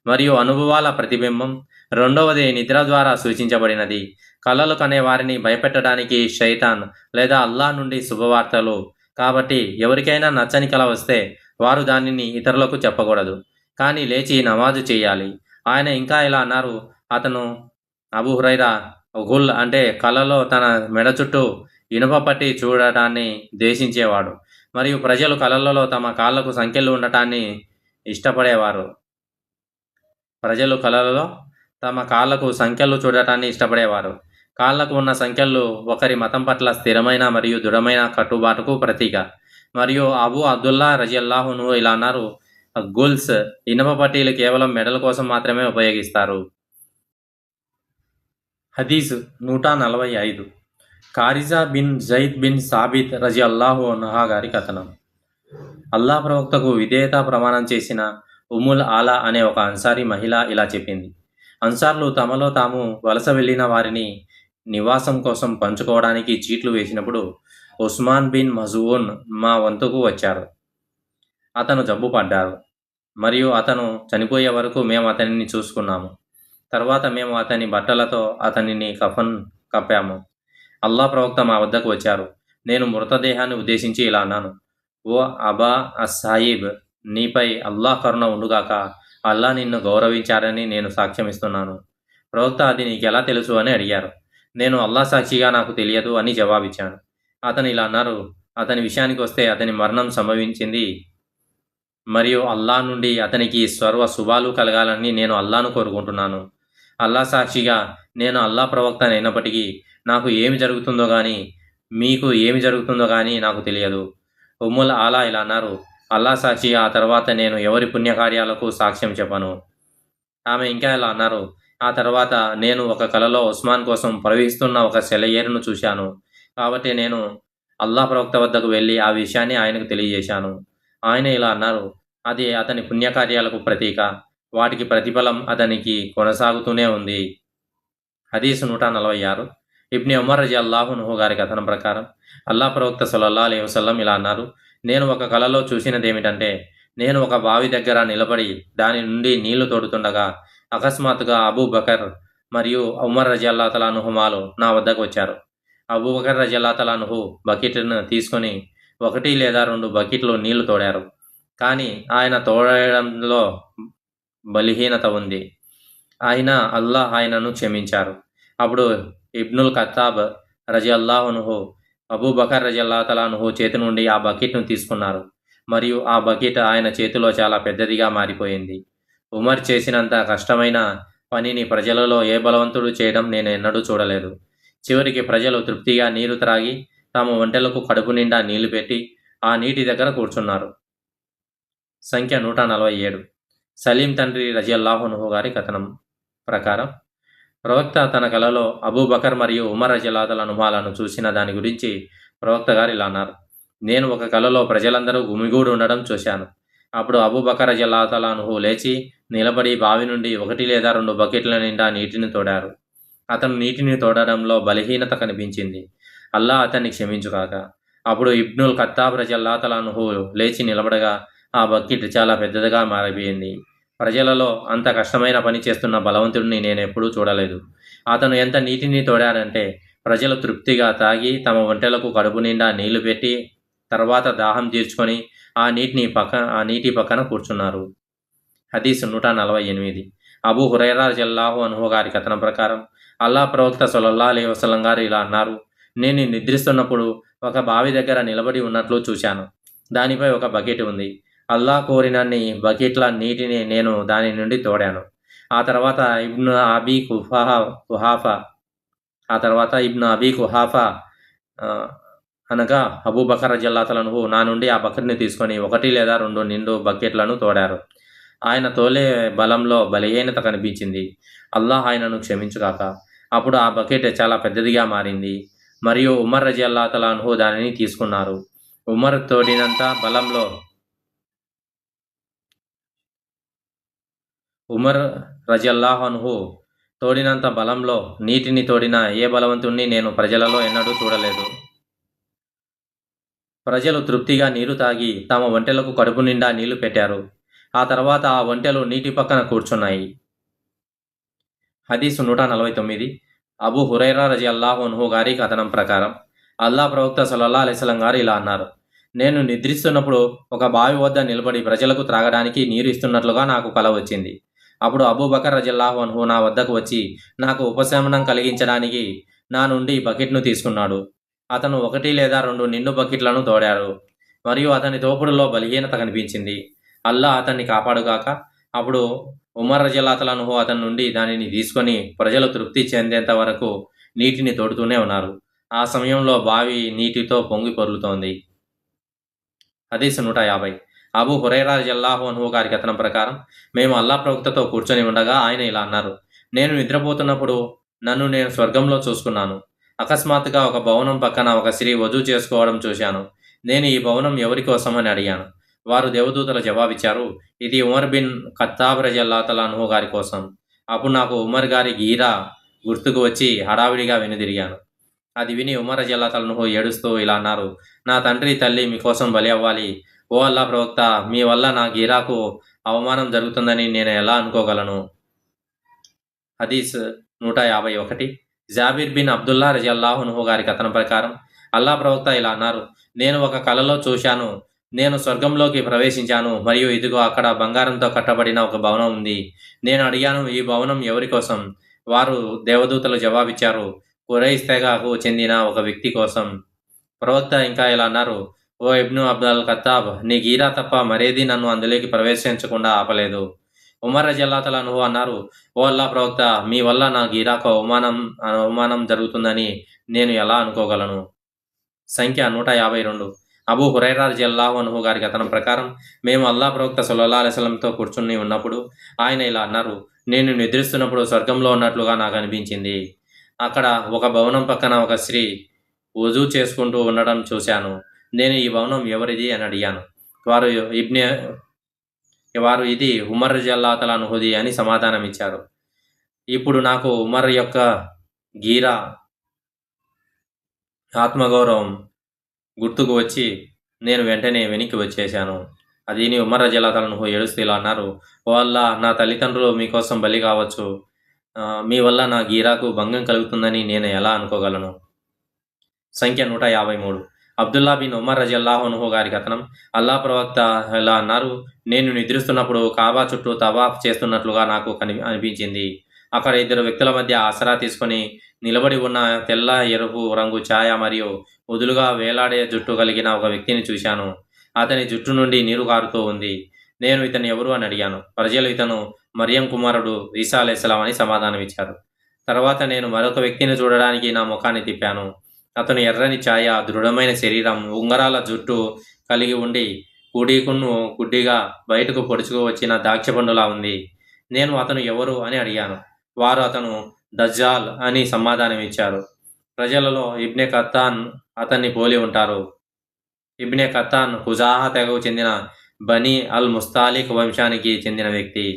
మరియు అనుభవాల ప్రతిబింబం. రెండవది నిద్ర ద్వారా సూచించబడినది. కలలు కనే వారిని భయపెట్టడానికి షైతాన్ లేదా అల్లాహ్ నుండి శుభవార్తలు. కాబట్టి ఎవరికైనా నచ్చని కల వస్తే వారు దానిని ఇతరులకు చెప్పకూడదు, కానీ లేచి నమాజు చేయాలి. ఆయన ఇంకా ఇలా అన్నారు: అతను అబూ హురైరా గుల్ అంటే కలలో తన మెడ చుట్టూ ఇనుప పట్టి చూడటాన్ని ద్వేషించేవాడు మరియు ప్రజలు కలలలో తమ కాళ్లకు సంకెళ్ళు ఉండటాన్ని ఇష్టపడేవారు. ప్రజలు కలలలో తమ కాళ్లకు సంఖ్యలు చూడటాన్ని ఇష్టపడేవారు. కాళ్లకు ఉన్న సంఖ్యలు ఒకరి మతం పట్ల స్థిరమైన మరియు దృఢమైన కట్టుబాటుకు ప్రతీక. మరియు అబూ అబ్దుల్లా రజియల్లాహు అన్హు ఇలా అన్నారు: గుల్స్ ఇనుప పట్టీలు కేవలం మెడల కోసం మాత్రమే ఉపయోగిస్తారు. హదీస్ 145. కారిజా బిన్ జైద్ బిన్ సాబిత్ రజియల్లాహు అన్హా గారి కథనం. అల్లా ప్రవక్తకు విధేయత ప్రమాణం చేసిన ఉమ్ముల్ ఆలా అనే ఒక అన్సారీ మహిళ ఇలా చెప్పింది: అన్సార్లు తమలో తాము వలస వెళ్ళిన వారిని నివాసం కోసం పంచుకోవడానికి చీట్లు వేసినప్పుడు ఉస్మాన్ బిన్ మజూన్ మా వంతుకు వచ్చారు. అతను జబ్బు పడ్డారు మరియు అతను చనిపోయే వరకు మేము అతనిని చూసుకున్నాము. తర్వాత మేము అతని బట్టలతో అతనిని కఫన్ కప్పాము. అల్లా ప్రవక్త మా వద్దకు వచ్చారు. నేను మృతదేహాన్ని ఉద్దేశించి ఇలా అన్నాను: ఓ అబా అస్సాయిబ్, నీపై అల్లాహ్ కరుణ ఉండుగాక. అల్లా నిన్ను గౌరవించారని నేను సాక్ష్యమిస్తున్నాను. ప్రవక్త అది నీకెలా తెలుసు అని అడిగారు. నేను అల్లా సాక్షిగా నాకు తెలియదు అని జవాబిచ్చాను. అతను ఇలా అన్నారు: అతని విషయానికి వస్తే అతని మరణం సంభవించింది మరియు అల్లా నుండి అతనికి సర్వ శుభాలు కలగాలని నేను అల్లాను కోరుకుంటున్నాను. అల్లా సాక్షిగా నేను అల్లా ప్రవక్త అయినప్పటికీ నాకు ఏమి జరుగుతుందో కానీ మీకు ఏమి జరుగుతుందో కానీ నాకు తెలియదు. ఉమ్ముల్ ఆలా ఇలా అన్నారు: అల్లా సాక్షిగా ఆ తర్వాత నేను ఎవరి పుణ్యకార్యాలకు సాక్ష్యం చెప్పను. ఆమె ఇంకా ఇలా అన్నారు: ఆ తర్వాత నేను ఒక కలలో ఉస్మాన్ కోసం ప్రవహిస్తున్న ఒక సెలయేరును చూశాను. కాబట్టి నేను అల్లా ప్రవక్త వద్దకు వెళ్ళి ఆ విషయాన్ని ఆయనకు తెలియజేశాను. ఆయన ఇలా అన్నారు: అది అతని పుణ్యకార్యాలకు ప్రతీక. వాటికి ప్రతిఫలం అతనికి కొనసాగుతూనే ఉంది. హదీసు 146. ఇబ్ని ఉమర్ రజియల్లాహు అన్హు గారి కథనం ప్రకారం అల్లా ప్రవక్త సల్లల్లాహు అలైహి వసల్లం ఇలా అన్నారు: నేను ఒక కలలో చూసినదేమిటంటే, నేను ఒక బావి దగ్గర నిలబడి దాని నుండి నీళ్లు తోడుతుండగా అకస్మాత్తుగా అబూ బకర్ మరియు ఉమర్ రజియల్లాహు తఆలా అన్హుమాలు నా వద్దకు వచ్చారు. అబూ బకర్ రజియల్లాహు తఆలా అన్హు బకెట్ను తీసుకొని 1 లేదా 2 బకెట్లు నీళ్లు తోడారు. కానీ ఆయన తోడడంలో బలహీనత ఉంది. అయినా అల్లాహ్ ఆయనను క్షమించారు. అప్పుడు ఇబ్నుల్ ఖత్తాబ్ రజియల్లాహు అన్హు అబూ బకర్ రజియల్లాహు తఆలా అన్హు చేతి నుండి ఆ బకెట్ను తీసుకున్నారు మరియు ఆ బకెట్ ఆయన చేతిలో చాలా పెద్దదిగా మారిపోయింది. ఉమర్ చేసినంత కష్టమైన పనిని ప్రజలలో ఏ బలవంతుడు చేయడం నేను ఎన్నడూ చూడలేదు. చివరికి ప్రజలు తృప్తిగా నీరు త్రాగి తమ ఒంటెలకు కడుపు నిండా నీళ్లు పెట్టి ఆ నీటి దగ్గర కూర్చున్నారు. సంఖ్య 147. సలీం తండ్రి రజియల్లాహు అన్హు గారి కథనం ప్రకారం ప్రవక్త తన కలలో అబూ బకర్ మరియు ఉమర్ రజియల్లాహు అన్హులను చూసిన దాని గురించి ప్రవక్త గారు ఇలా అన్నారు: నేను ఒక కలలో ప్రజలందరూ గుమిగూడి ఉండడం చూశాను. అప్పుడు అబూ బకర్ రజియల్లాహు అన్హు లేచి నిలబడి బావి నుండి 1 లేదా 2 బకెట్ల నిండా నీటిని తోడారు. అతను నీటిని తోడడంలో బలహీనత కనిపించింది. అల్లా అతన్ని క్షమించుగాక. అప్పుడు ఇబ్నుల్ ఖత్తాబ్ రజియల్లాహు అన్హు లేచి నిలబడగా ఆ బకెట్ చాలా పెద్దదిగా మారిపోయింది. ప్రజలలో అంత కష్టమైన పని చేస్తున్న బలవంతుడిని నేను ఎప్పుడూ చూడలేదు. అతను ఎంత నీటిని తోడాడంటే ప్రజలు తృప్తిగా తాగి తమ ఒంటెలకు కడుపు నిండా నీళ్లు పెట్టి తర్వాత దాహం తీర్చుకొని ఆ నీటి పక్కన కూర్చున్నారు. హదీసు 148. అబూ హురైరా రజియల్లాహు అన్హు గారి కథనం ప్రకారం అల్లా ప్రవక్త సల్లల్లాహు అలైహి వసల్లం గారు ఇలా అన్నారు: నేను నిద్రిస్తున్నప్పుడు ఒక బావి దగ్గర నిలబడి ఉన్నట్లు చూశాను. దానిపై ఒక బకెట్ ఉంది. అల్లా కోరినన్ని బకెట్ల నీటిని నేను దాని నుండి తోడాను. ఆ తర్వాత ఇబ్ను అబీ కుహాఫా అనగా అబూ బకర్ రజియల్లాహు అన్హు నా నుండి ఆ బకెట్ని తీసుకొని 1 లేదా 2 నిండు బకెట్లను తోడారు. ఆయన తోలే బలంలో బలహీనత కనిపించింది. అల్లాహ్ ఆయనను క్షమించుగాక. అప్పుడు ఆ బకెట్ చాలా పెద్దదిగా మారింది మరియు ఉమర్ రజియల్లాహు అన్హు దానిని తీసుకున్నారు. ఉమర్ రజియల్లాహు అన్హు తోడినంత బలంలో నీటిని తోడిన ఏ బలవంతుణ్ణి నేను ప్రజలలో ఎన్నడూ చూడలేదు. ప్రజలు తృప్తిగా నీరు తాగి తమ ఒంటెలకు కడుపు నిండా నీళ్లు పెట్టారు. ఆ తర్వాత ఆ ఒంటెలు నీటి పక్కన కూర్చున్నాయి. హదీసు 149. అబూ హురైరా రజియల్లాహు అన్హు గారి కథనం ప్రకారం అల్లా ప్రవక్త సల్లల్లాహు అలైహి వసల్లం గారు ఇలా అన్నారు: నేను నిద్రిస్తున్నప్పుడు ఒక బావి వద్ద నిలబడి ప్రజలకు త్రాగడానికి నీరు ఇస్తున్నట్లుగా నాకు కల వచ్చింది. అప్పుడు అబూ బకర్ రజియల్లాహు అన్హు నా వద్దకు వచ్చి నాకు ఉపశమనం కలిగించడానికి నా నుండి బకెట్ను తీసుకున్నాడు. అతను 1 లేదా 2 నిండు బకెట్లను తోడారు మరియు అతని తోపుడులో బలహీనత కనిపించింది. అల్లా అతన్ని కాపాడుగాక. అప్పుడు ఉమర్ రజియల్లాహు అన్హు అతని నుండి దానిని తీసుకొని ప్రజలు తృప్తి చెందేంత వరకు నీటిని తోడుతూనే ఉన్నారు. ఆ సమయంలో బావి నీటితో పొంగి పొర్లుతోంది. హదీసు 150. అబూ హురైరా రజియల్లాహు అన్హు గారి కథనం ప్రకారం మేము అల్లా ప్రవక్తతో కూర్చొని ఉండగా ఆయన ఇలా అన్నారు: నేను నిద్రపోతున్నప్పుడు నన్ను నేను స్వర్గంలో చూసుకున్నాను. అకస్మాత్తుగా ఒక భవనం పక్కన ఒక స్త్రీ వజూ చేసుకోవడం చూశాను. నేను ఈ భవనం ఎవరి కోసం అని అడిగాను. వారు దేవదూతల జవాబిచ్చారు: ఇది ఉమర్ బిన్ ఖత్తాబ్ రజియల్లాహు అన్హు గారి కోసం. అప్పుడు నాకు ఉమర్ గారి గీరా గుర్తుకు వచ్చి హడావిడిగా వెనుదిరిగాను. అది విని ఉమర్ రజియల్లాహు అన్హు ఏడుస్తూ ఇలా అన్నారు: నా తండ్రి తల్లి మీకోసం బలి అవ్వాలి. ఓ అల్లా ప్రవక్త, మీ వల్ల నా గీరాకు అవమానం జరుగుతుందని నేను ఎలా అనుకోగలను? హదీస్ 151. జాబిర్ బిన్ అబ్దుల్లా రజియల్లాహు అన్హు గారి కథనం ప్రకారం అల్లా ప్రవక్త ఇలా అన్నారు: నేను ఒక కలలో చూశాను, నేను స్వర్గంలోకి ప్రవేశించాను మరియు ఇదిగో అక్కడ బంగారంతో కట్టబడిన ఒక భవనం ఉంది. నేను అడిగాను, ఈ భవనం ఎవరి కోసం? వారు దేవదూతలు జవాబిచ్చారు, ఖురైష్ తెగకు చెందిన ఒక వ్యక్తి కోసం. ప్రవక్త ఇంకా ఇలా అన్నారు: ఓ ఇబ్ను అబ్దుల్ ఖత్తాబ్, నీ గీరా తప్ప మరేది నన్ను అందులోకి ప్రవేశించకుండా ఆపలేదు. ఉమర్ రజియల్లాహు అన్హు అన్నారు: ఓ అల్లా ప్రవక్త, మీ వల్ల నా గీరాకు అవమానం జరుగుతుందని నేను ఎలా అనుకోగలను? సంఖ్య 152. అబూ హురైరా రజియల్లాహు అన్హు గారి కథనం ప్రకారం మేము అల్లా ప్రవక్త సల్లల్లాహు అలైహి వసల్లంతో కూర్చుని ఉన్నప్పుడు ఆయన ఇలా అన్నారు: నేను నిద్రిస్తున్నప్పుడు స్వర్గంలో ఉన్నట్లుగా నాకు అనిపించింది. అక్కడ ఒక భవనం పక్కన ఒక స్త్రీ వుజూ చేసుకుంటూ ఉండడం చూశాను. నేను ఈ భవనం ఎవరిది అని అడిగాను. వారు ఇది ఉమర్ రజియల్లాహు అన్హుది అని సమాధానం ఇచ్చారు. ఇప్పుడు నాకు ఉమర్ యొక్క గీరా ఆత్మగౌరవం గుర్తుకు వచ్చి నేను వెంటనే వెనక్కి వచ్చేశాను. అదిని ఉమర్ రజియల్లాహు అన్హు ఏడుస్తూ ఇలా అన్నారు: ఓ అల్లా, నా తల్లిదండ్రులు మీకోసం బలి కావచ్చు, మీ వల్ల నా గీరాకు భంగం కలుగుతుందని నేను ఎలా అనుకోగలను? సంఖ్య 153. అబ్దుల్లా బిన్ ఉమర్ రజియల్లాహు అన్హు గారి కథనం అల్లా ప్రవక్త ఇలా అన్నారు: నేను నిద్రిస్తున్నప్పుడు కాబా చుట్టూ తవాఫ్ చేస్తున్నట్లుగా నాకు అనిపించింది. అక్కడ ఇద్దరు వ్యక్తుల మధ్య ఆసరా తీసుకొని నిలబడి ఉన్న తెల్ల ఎరుపు రంగు ఛాయ మరియు వదులుగా వేలాడే జుట్టు కలిగిన ఒక వ్యక్తిని చూశాను. అతని జుట్టు నుండి నీరు కారుతూ ఉంది. నేను ఇతను ఎవరు అని అడిగాను. ప్రజలు ఇతను మరియం కుమారుడు ఈసా అలైహిస్సలాం అని సమాధానం ఇచ్చారు. తర్వాత నేను మరొక వ్యక్తిని చూడడానికి నా ముఖాన్ని తిప్పాను. అతను ఎర్రని ఛాయ, దృఢమైన శరీరం, ఉంగరాల జుట్టు కలిగి ఉండి కుడికున్ను గుడ్డిగా బయటకు పొడుచుకు వచ్చిన ద్రాక్షపండులా ఉంది. నేను అతను ఎవరు అని అడిగాను. వారు అతను దజ్జాల్ అని సమాధానం ఇచ్చారు. ప్రజలలో ఇబ్నె కత్తాన్ అతన్ని పోలి ఉంటారు. ఇబ్నె కత్తాన్ ఖుజాహా తెగకు చెందిన బనీ అల్ ముస్తాలిక్ వంశానికి చెందిన వ్యక్తి.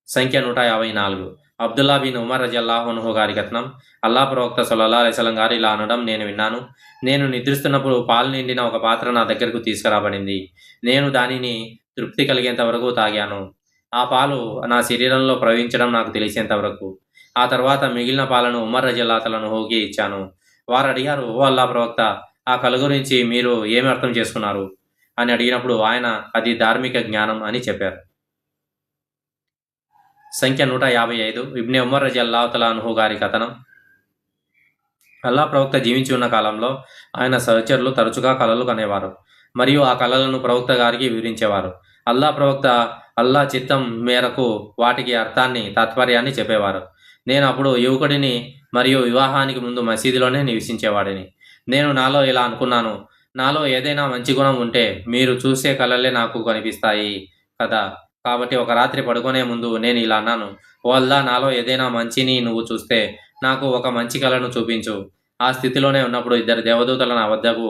సంఖ్య 154. అబ్దుల్లా బిన్ ఉమర్ రజియల్లాహు అన్హు గారి కథనం అల్లా ప్రవక్త సల్లల్లాహు అలైహి వసల్లం గారు ఇలా అనడం నేను విన్నాను: నేను నిద్రిస్తున్నప్పుడు పాలు నిండిన ఒక పాత్ర నా దగ్గరకు తీసుకురాబడింది. నేను దానిని తృప్తి కలిగేంత వరకు తాగాను. ఆ పాలు నా శరీరంలో ప్రవహించడం నాకు తెలిసేంత వరకు. ఆ తర్వాత మిగిలిన పాలను ఉమర్ రజియల్లాహు అన్హుకి ఇచ్చాను. వారు అడిగారు: ఓ అల్లా ప్రవక్త, ఆ కల గురించి మీరు ఏమి అర్థం చేసుకున్నారు అని అడిగినప్పుడు ఆయన అది ధార్మిక జ్ఞానం అని చెప్పారు. సంఖ్య 155. ఇబ్నె ఉమర్ రజియల్లాహు అన్హు గారి కథనం అల్లా ప్రవక్త జీవించి ఉన్న కాలంలో ఆయన సహచరులు తరచుగా కలలు కనేవారు మరియు ఆ కలలను ప్రవక్త గారికి వివరించేవారు. అల్లా ప్రవక్త అల్లా చిత్తం మేరకు వాటికి అర్థాన్ని, తాత్పర్యాన్ని చెప్పేవారు. నేను అప్పుడు యువకుడిని మరియు వివాహానికి ముందు మసీదులోనే నివసించేవాడిని. నేను నాలో ఇలా అనుకున్నాను: నాలో ఏదైనా మంచి గుణం ఉంటే మీరు చూసే కలలే నాకు కనిపిస్తాయి కదా. కాబట్టి ఒక రాత్రి పడుకునే ముందు నేను ఇలా అన్నాను: ఓ అల్లా, నాలో ఏదైనా మంచిని నువ్వు చూస్తే నాకు ఒక మంచి కళను చూపించు. ఆ స్థితిలోనే ఉన్నప్పుడు ఇద్దరు దేవదూతలు నా వద్దకు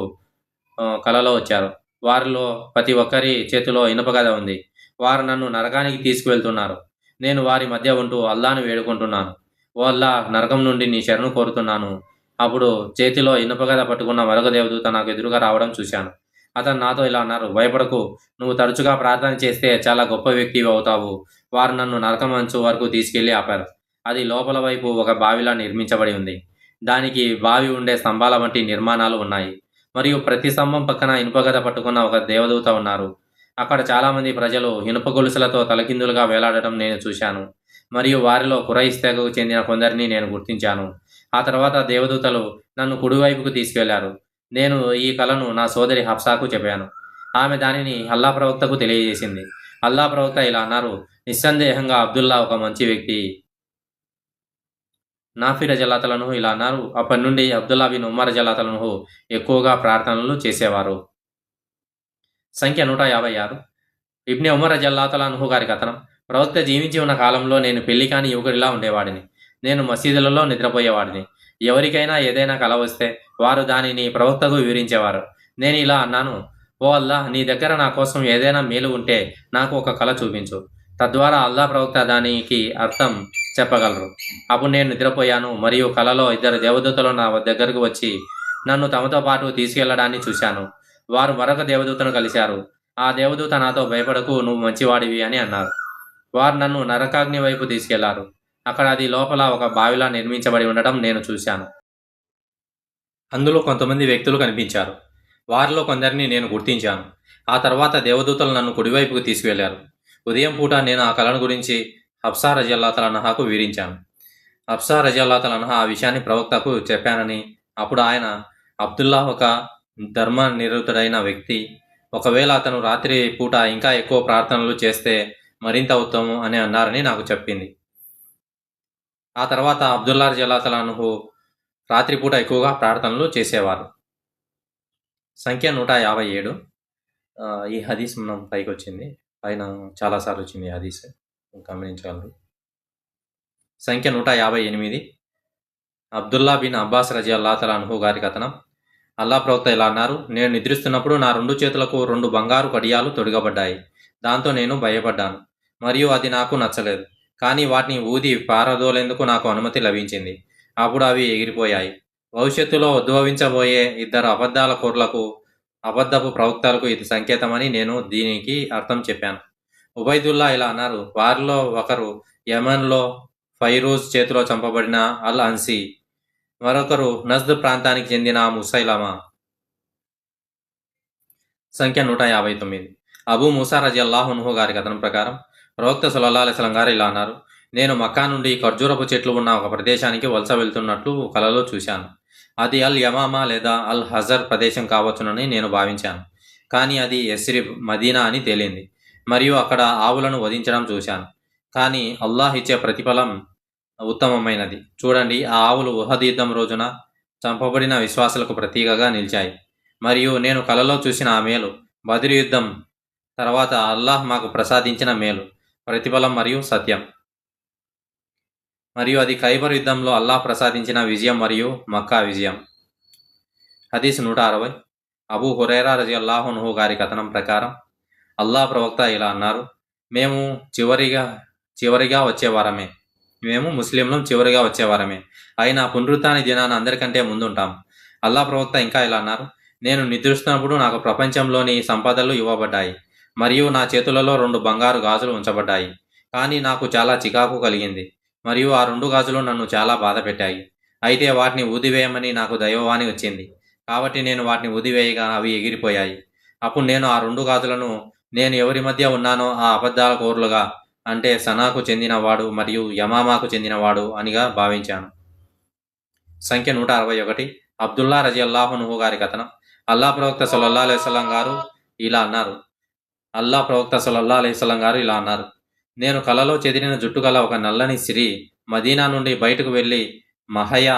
కలలో వచ్చారు. వారిలో ప్రతి ఒక్కరి చేతిలో ఇనుపగద ఉంది. వారు నన్ను నరకానికి తీసుకువెళ్తున్నారు. నేను వారి మధ్య ఉంటూ అల్లాను వేడుకుంటున్నాను: ఓ అల్లా, నరకం నుండి నీ శరణు కోరుతున్నాను. అప్పుడు చేతిలో ఇనుపగద పట్టుకున్న మరొక దేవదూత నాకు ఎదురుగా రావడం చూశాను. అతను నాతో ఇలా అన్నారు: భయపడకు, నువ్వు తరచుగా ప్రార్థన చేస్తే చాలా గొప్ప వ్యక్తివి అవుతావు. వారు నన్ను నరకం అంచు వరకు తీసుకెళ్లి ఆపారు. అది లోపల వైపు ఒక బావిలా నిర్మించబడి ఉంది. దానికి బావి ఉండే స్తంభాల వంటి నిర్మాణాలు ఉన్నాయి మరియు ప్రతి స్తంభం పక్కన ఇనుపగద పట్టుకున్న ఒక దేవదూత ఉన్నారు. అక్కడ చాలామంది ప్రజలు ఇనుప గొలుసులతో తలకిందులుగా వేలాడటం నేను చూశాను మరియు వారిలో ఖురైష్ తెగకు చెందిన కొందరిని నేను గుర్తించాను. ఆ తర్వాత దేవదూతలు నన్ను కుడివైపుకు తీసుకెళ్లారు. నేను ఈ కలను నా సోదరి హఫ్సాకు చెప్పాను. ఆమె దానిని అల్లా ప్రవక్తకు తెలియజేసింది. అల్లా ప్రవక్త ఇలా అన్నారు: నిస్సందేహంగా అబ్దుల్లా ఒక మంచి వ్యక్తి. నాఫీ రజియల్లాహు అన్హు ఇలా అన్నారు: అప్పటి నుండి అబ్దుల్లా బిన్ ఉమర్ రజియల్లాహు అన్హు ఎక్కువగా ప్రార్థనలు చేసేవారు. సంఖ్య 156. ఇబ్నె ఉమర్ రజియల్లాహు అన్హు గారి కథనం ప్రవక్త జీవించి ఉన్న కాలంలో నేను పెళ్లి కాని యువకుడిలా ఉండేవాడిని. నేను మసీదులలో నిద్రపోయేవాడిని. ఎవరికైనా ఏదైనా కల వస్తే వారు దానిని ప్రవక్తకు వివరించేవారు. నేను ఇలా అన్నాను: ఓ అల్లా, నీ దగ్గర నా కోసం ఏదైనా మేలు ఉంటే నాకు ఒక కల చూపించు. తద్వారా అల్లా ప్రవక్త దానికి అర్థం చెప్పగలరు. అప్పుడు నేను నిద్రపోయాను మరియు కలలో ఇద్దరు దేవదూతలు నా దగ్గరకు వచ్చి నన్ను తమతో పాటు తీసుకెళ్లడాన్ని చూశాను. వారు మరొక దేవదూతను కలిశారు. ఆ దేవదూత నాతో భయపడకు, నువ్వు మంచివాడివి అని అన్నారు. వారు నన్ను నరకాగ్ని వైపు తీసుకెళ్లారు. అక్కడ అది లోపల ఒక బావిలా నిర్మించబడి ఉండటం నేను చూశాను. అందులో కొంతమంది వ్యక్తులు కనిపించారు. వారిలో కొందరిని నేను గుర్తించాను. ఆ తర్వాత దేవదూతలు నన్ను కుడివైపుకు తీసుకువెళ్లారు. ఉదయం పూట నేను ఆ కలను గురించి హఫ్సా రజియల్లాహు తఆలా అన్హాకు వివరించాను. హఫ్సా రజియల్లాహు తఆలా అన్హా ఆ విషయాన్ని ప్రవక్తకు చెప్పానని, అప్పుడు ఆయన, అబ్దుల్లా ఒక ధర్మనిరతుడైన వ్యక్తి, ఒకవేళ అతను రాత్రి పూట ఇంకా ఎక్కువ ప్రార్థనలు చేస్తే మరింత ఉత్తమం అని అన్నారని నాకు చెప్పింది. ఆ తర్వాత అబ్దుల్లా రజియల్లాహు తఆలా అన్హు రాత్రిపూట ఎక్కువగా ప్రార్థనలు చేసేవారు. సంఖ్య 157. ఈ హదీస్ మనం పైకి వచ్చింది, పైన చాలాసార్లు వచ్చింది ఈ హదీస్, గమనించగలరు. సంఖ్య 158. అబ్దుల్లా బిన్ అబ్బాస్ రజియల్లాహు తఆలా అన్హు గారి కథనం. అల్లా ప్రవక్త ఇలా అన్నారు, నేను నిద్రిస్తున్నప్పుడు నా 2 చేతులకు 2 బంగారు కడియాలు తొడిగబడ్డాయి. దాంతో నేను భయపడ్డాను మరియు అది నాకు నచ్చలేదు. కానీ వాటిని ఊది పారదోలేందుకు నాకు అనుమతి లభించింది. అప్పుడు అవి ఎగిరిపోయాయి. భవిష్యత్తులో ఉద్భవించబోయే 2 అబద్ధాల కోర్లకు, అబద్ధపు ప్రవక్తలకు ఇది సంకేతమని నేను దీనికి అర్థం చెప్పాను. ఉబైదుల్లా ఇలా అన్నారు, వారిలో ఒకరు యమన్లో ఫైరూజ్ చేతిలో చంపబడిన అల్ అన్సీ, మరొకరు నజ్ద్ ప్రాంతానికి చెందిన ముసైలమా. సంఖ్య 159. అబూ మూసా రజియల్లాహు అన్హు గారి కథనం ప్రకారం ప్రవక్త సల్లల్లాహు అలైహి వసల్లం గారు ఇలా అన్నారు, నేను మక్కా నుండి ఖర్జూరపు చెట్లు ఉన్న ఒక ప్రదేశానికి వలస వెళ్తున్నట్లు కలలో చూశాను. అది అల్ యమామా లేదా అల్ హజర్ ప్రదేశం కావచ్చునని నేను భావించాను. కానీ అది యస్రిబ్, మదీనా అని తేలింది. మరియు అక్కడ ఆవులను వధించడం చూశాను. కానీ అల్లాహ్ ఇచ్చే ప్రతిఫలం ఉత్తమమైనది. చూడండి, ఆ ఆవులు ఉహద్ యుద్ధం రోజున చంపబడిన విశ్వాసులకు ప్రతీకగా నిలిచాయి. మరియు నేను కలలో చూసిన ఆ మేలు బద్ర్ యుద్ధం తర్వాత అల్లాహ్ మాకు ప్రసాదించిన మేలు, ప్రతిఫలం మరియు సత్యం. మరియు అది ఖైబర్ యుద్ధంలో అల్లాహ్ ప్రసాదించిన విజయం మరియు మక్కా విజయం. హదీస్ 160. అబూ హురైరా రజియల్లాహు అన్హు గారి కథనం ప్రకారం అల్లాహ్ ప్రవక్త ఇలా అన్నారు, మేము చివరిగా వచ్చేవారమే, మేము ముస్లింలం చివరిగా వచ్చేవారమే, అయినా పునరుత్థాన దినాన అందరికంటే ముందుంటాం. అల్లాహ్ ప్రవక్త ఇంకా ఇలా అన్నారు, నేను నిద్రిస్తున్నప్పుడు నాకు ప్రపంచంలోని సంపదలు ఇవ్వబడ్డాయి మరియు నా చేతులలో 2 బంగారు గాజులు ఉంచబడ్డాయి. కానీ నాకు చాలా చికాకు కలిగింది మరియు ఆ 2 గాజులు నన్ను చాలా బాధ పెట్టాయి. అయితే వాటిని ఊదివేయమని నాకు దైవవాణి వచ్చింది. కాబట్టి నేను వాటిని ఊదివేయగా అవి ఎగిరిపోయాయి. అప్పుడు నేను ఆ 2 గాజులను నేను ఎవరి మధ్య ఉన్నానో ఆ అబద్ధాల కోరులుగా, అంటే సనాకు చెందినవాడు మరియు యమామాకు చెందినవాడు అనిగా భావించాను. సంఖ్య 161. అబ్దుల్లా రజియల్లాహు అన్హు గారి కథనం. అల్లాహ్ ప్రవక్త సల్లల్లాహు అలైహి వసల్లం గారు ఇలా అన్నారు, నేను కలలో చెదిరిన జుట్టు గల ఒక నల్లని స్త్రీ మదీనా నుండి బయటకు వెళ్ళి మహయా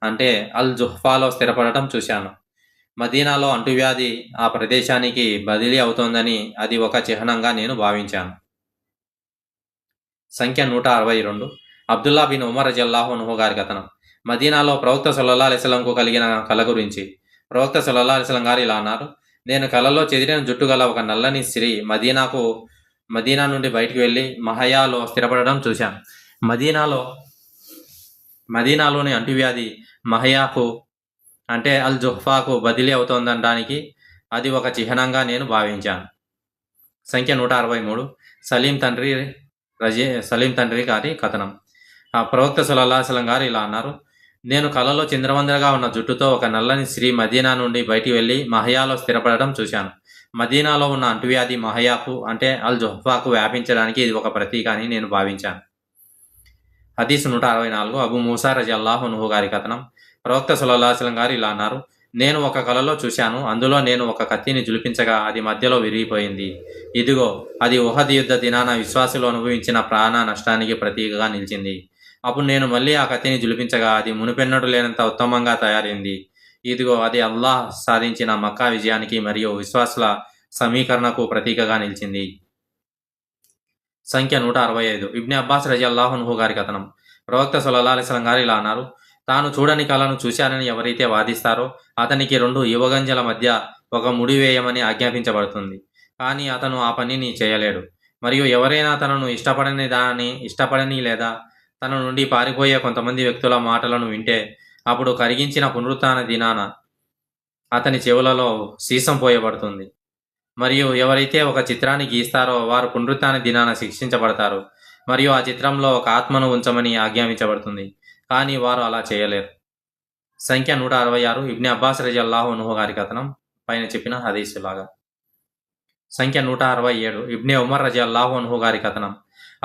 అంటే అల్ జుహ్ఫాలో స్థిరపడటం చూశాను. మదీనాలో అంటువ్యాధి ఆ ప్రదేశానికి బదిలీ అవుతోందని అది ఒక చిహ్నంగా నేను భావించాను. సంఖ్య 162. అబ్దుల్లా బిన్ ఉమర్ రజియల్లాహు అన్హు గారి కథనం. మదీనాలో ప్రవక్త సల్లల్లాహు అలైహి వసల్లంకు కలిగిన కల గురించి ప్రవక్త సల్లల్లాహు అలైహి వసల్లం గారు ఇలా అన్నారు, నేను కలలో చెదిరిన జుట్టు గల ఒక నల్లని స్త్రీ మదీనా నుండి బయటికి వెళ్ళి మహయాలో స్థిరపడడం చూశాను. మదీనాలోని అంటువ్యాధి మహయాకు అంటే అల్ జుహ్ఫాకు బదిలీ అవుతోందనడానికి అది ఒక చిహ్నంగా నేను భావించాను. సంఖ్య 163. సలీం తండ్రి గారి కథనం. ఆ ప్రవక్త సల్లల్లాహు అలైహి వసల్లం గారు ఇలా అన్నారు, నేను కలలో చంద్రవందరగా ఉన్న జుట్టుతో ఒక నల్లని స్త్రీ మదీనా నుండి బయటికి వెళ్ళి మహయాలో స్థిరపడడం చూశాను. మదీనాలో ఉన్న అంటువ్యాధి మహయాకు అంటే అల్ జుహ్ఫాకు వ్యాపించడానికి ఇది ఒక ప్రతీక అని నేను భావించాను. హదీస్ 164. అబూ మూసా రజియల్లాహు అన్హు గారి కథనం. ప్రవక్త సల్లల్లాహు అలైహి వసల్లం గారు ఇలా అన్నారు, నేను ఒక కలలో చూశాను, అందులో నేను ఒక కత్తిని జులిపించగా అది మధ్యలో విరిగిపోయింది. ఇదిగో అది ఉహద్ యుద్ధ దినాన విశ్వాసులు అనుభవించిన ప్రాణ నష్టానికి ప్రతీకగా నిలిచింది. అప్పుడు నేను మళ్ళీ ఆ కత్తిని జులిపించగా అది మునుపెన్నడూ లేనంత ఉత్తమంగా తయారైంది. ఇదిగో అది అల్లాహ్ సాధించిన మక్కా విజయానికి మరియు విశ్వాసుల సమీకరణకు ప్రతీకగా నిలిచింది. సంఖ్య 165. ఇబ్న్ అబ్బాస్ రజియల్లాహు అన్హు గారి కథనం. ప్రవక్త సల్లల్లాహు అలైహి వసల్లం గారు ఇలా అన్నారు, తాను చూడని కలను చూశానని ఎవరైతే వాదిస్తారో అతనికి 2 యువగంజల మధ్య ఒక ముడి వేయమని ఆజ్ఞాపించబడుతుంది. కానీ అతను ఆ పనిని చేయలేడు. మరియు ఎవరైనా తనను ఇష్టపడని లేదా తన నుండి పారిపోయే కొంతమంది వ్యక్తుల మాటలను వింటే అప్పుడు కరిగించిన పునరుత్థాన దినాన అతని చెవులలో సీసం పోయబడుతుంది. మరియు ఎవరైతే ఒక చిత్రాన్ని గీస్తారో వారు పునరుత్థాన దినాన శిక్షించబడతారు. మరియు ఆ చిత్రంలో ఒక ఆత్మను ఉంచమని ఆజ్ఞాపించబడుతుంది. కానీ వారు అలా చేయలేరు. సంఖ్య 166 ఇబ్న్ అబ్బాస్ రజియల్లాహు అన్హు గారి కథనం పైన చెప్పిన హదీసులాగా. సంఖ్య 167 ఇబ్న్ ఉమర్ రజియల్లాహు అన్హు గారి కథనం.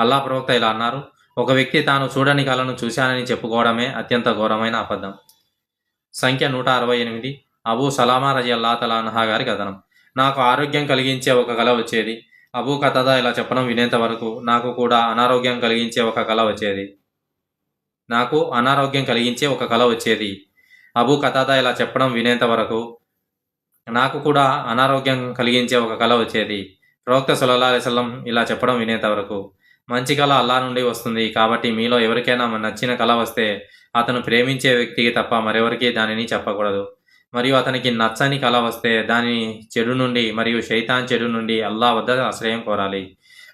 అల్లాహ్ ప్రవక్త ఇలా అన్నారు: ఒక వ్యక్తి తాను చూడని కలను చూశానని చెప్పుకోవడమే అత్యంత ఘోరమైన అబద్ధం. సంఖ్య 168 అబూ సలామా రజియల్లాహు తఆలా అన్హా గారి కథనం. నాకు ఆరోగ్యం కలిగించే ఒక కల వచ్చేది. అబూ కతాదా ఇలా చెప్పడం వినేంత వరకు నాకు కూడా అనారోగ్యం కలిగించే ఒక కల వచ్చేది. అబూ కతాదా ఇలా చెప్పడం వినేంత వరకు నాకు కూడా అనారోగ్యం కలిగించే ఒక కల వచ్చేది. ప్రవక్త సల్లల్లాహు అలైహి వసల్లం ఇలా చెప్పడం వినేంత వరకు, మంచి కళ అల్లాహ్ నుండి వస్తుంది. కాబట్టి మీలో ఎవరికైనా నచ్చిన కళ వస్తే అతను ప్రేమించే వ్యక్తికి తప్ప మరెవరికీ దానిని చెప్పకూడదు. మరియు అతనికి నచ్చని కళ వస్తే దాని చెడు నుండి మరియు శైతాన్ చెడు నుండి అల్లాహ్ వద్ద ఆశ్రయం కోరాలి.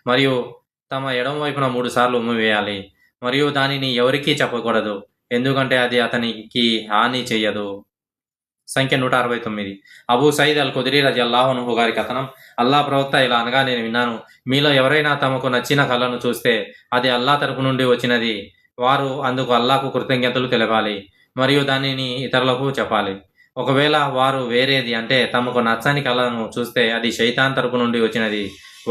మరియు తమ ఎడమ వైపున 3 సార్లు ఉమ్మివేయాలి. మరియు దానిని ఎవరికీ చెప్పకూడదు, ఎందుకంటే అది అతనికి హాని చెయ్యదు. సంఖ్య 169 అబూ సయీద్ అల్ ఖుదరీ రజియల్లాహు అన్హు గారి కథనం. అల్లాహ్ ప్రవక్త ఇలా అనగా నేను విన్నాను: మీలో ఎవరైనా తమకు నచ్చిన కళను చూస్తే అది అల్లాహ్ తరపు నుండి వచ్చినది. వారు అందుకు అల్లాహ్కు కృతజ్ఞతలు తెలపాలి మరియు దానిని ఇతరులకు చెప్పాలి. ఒకవేళ వారు వేరేది అంటే తమకు నచ్చని కళను చూస్తే అది శైతాన్ తరపు నుండి వచ్చినది.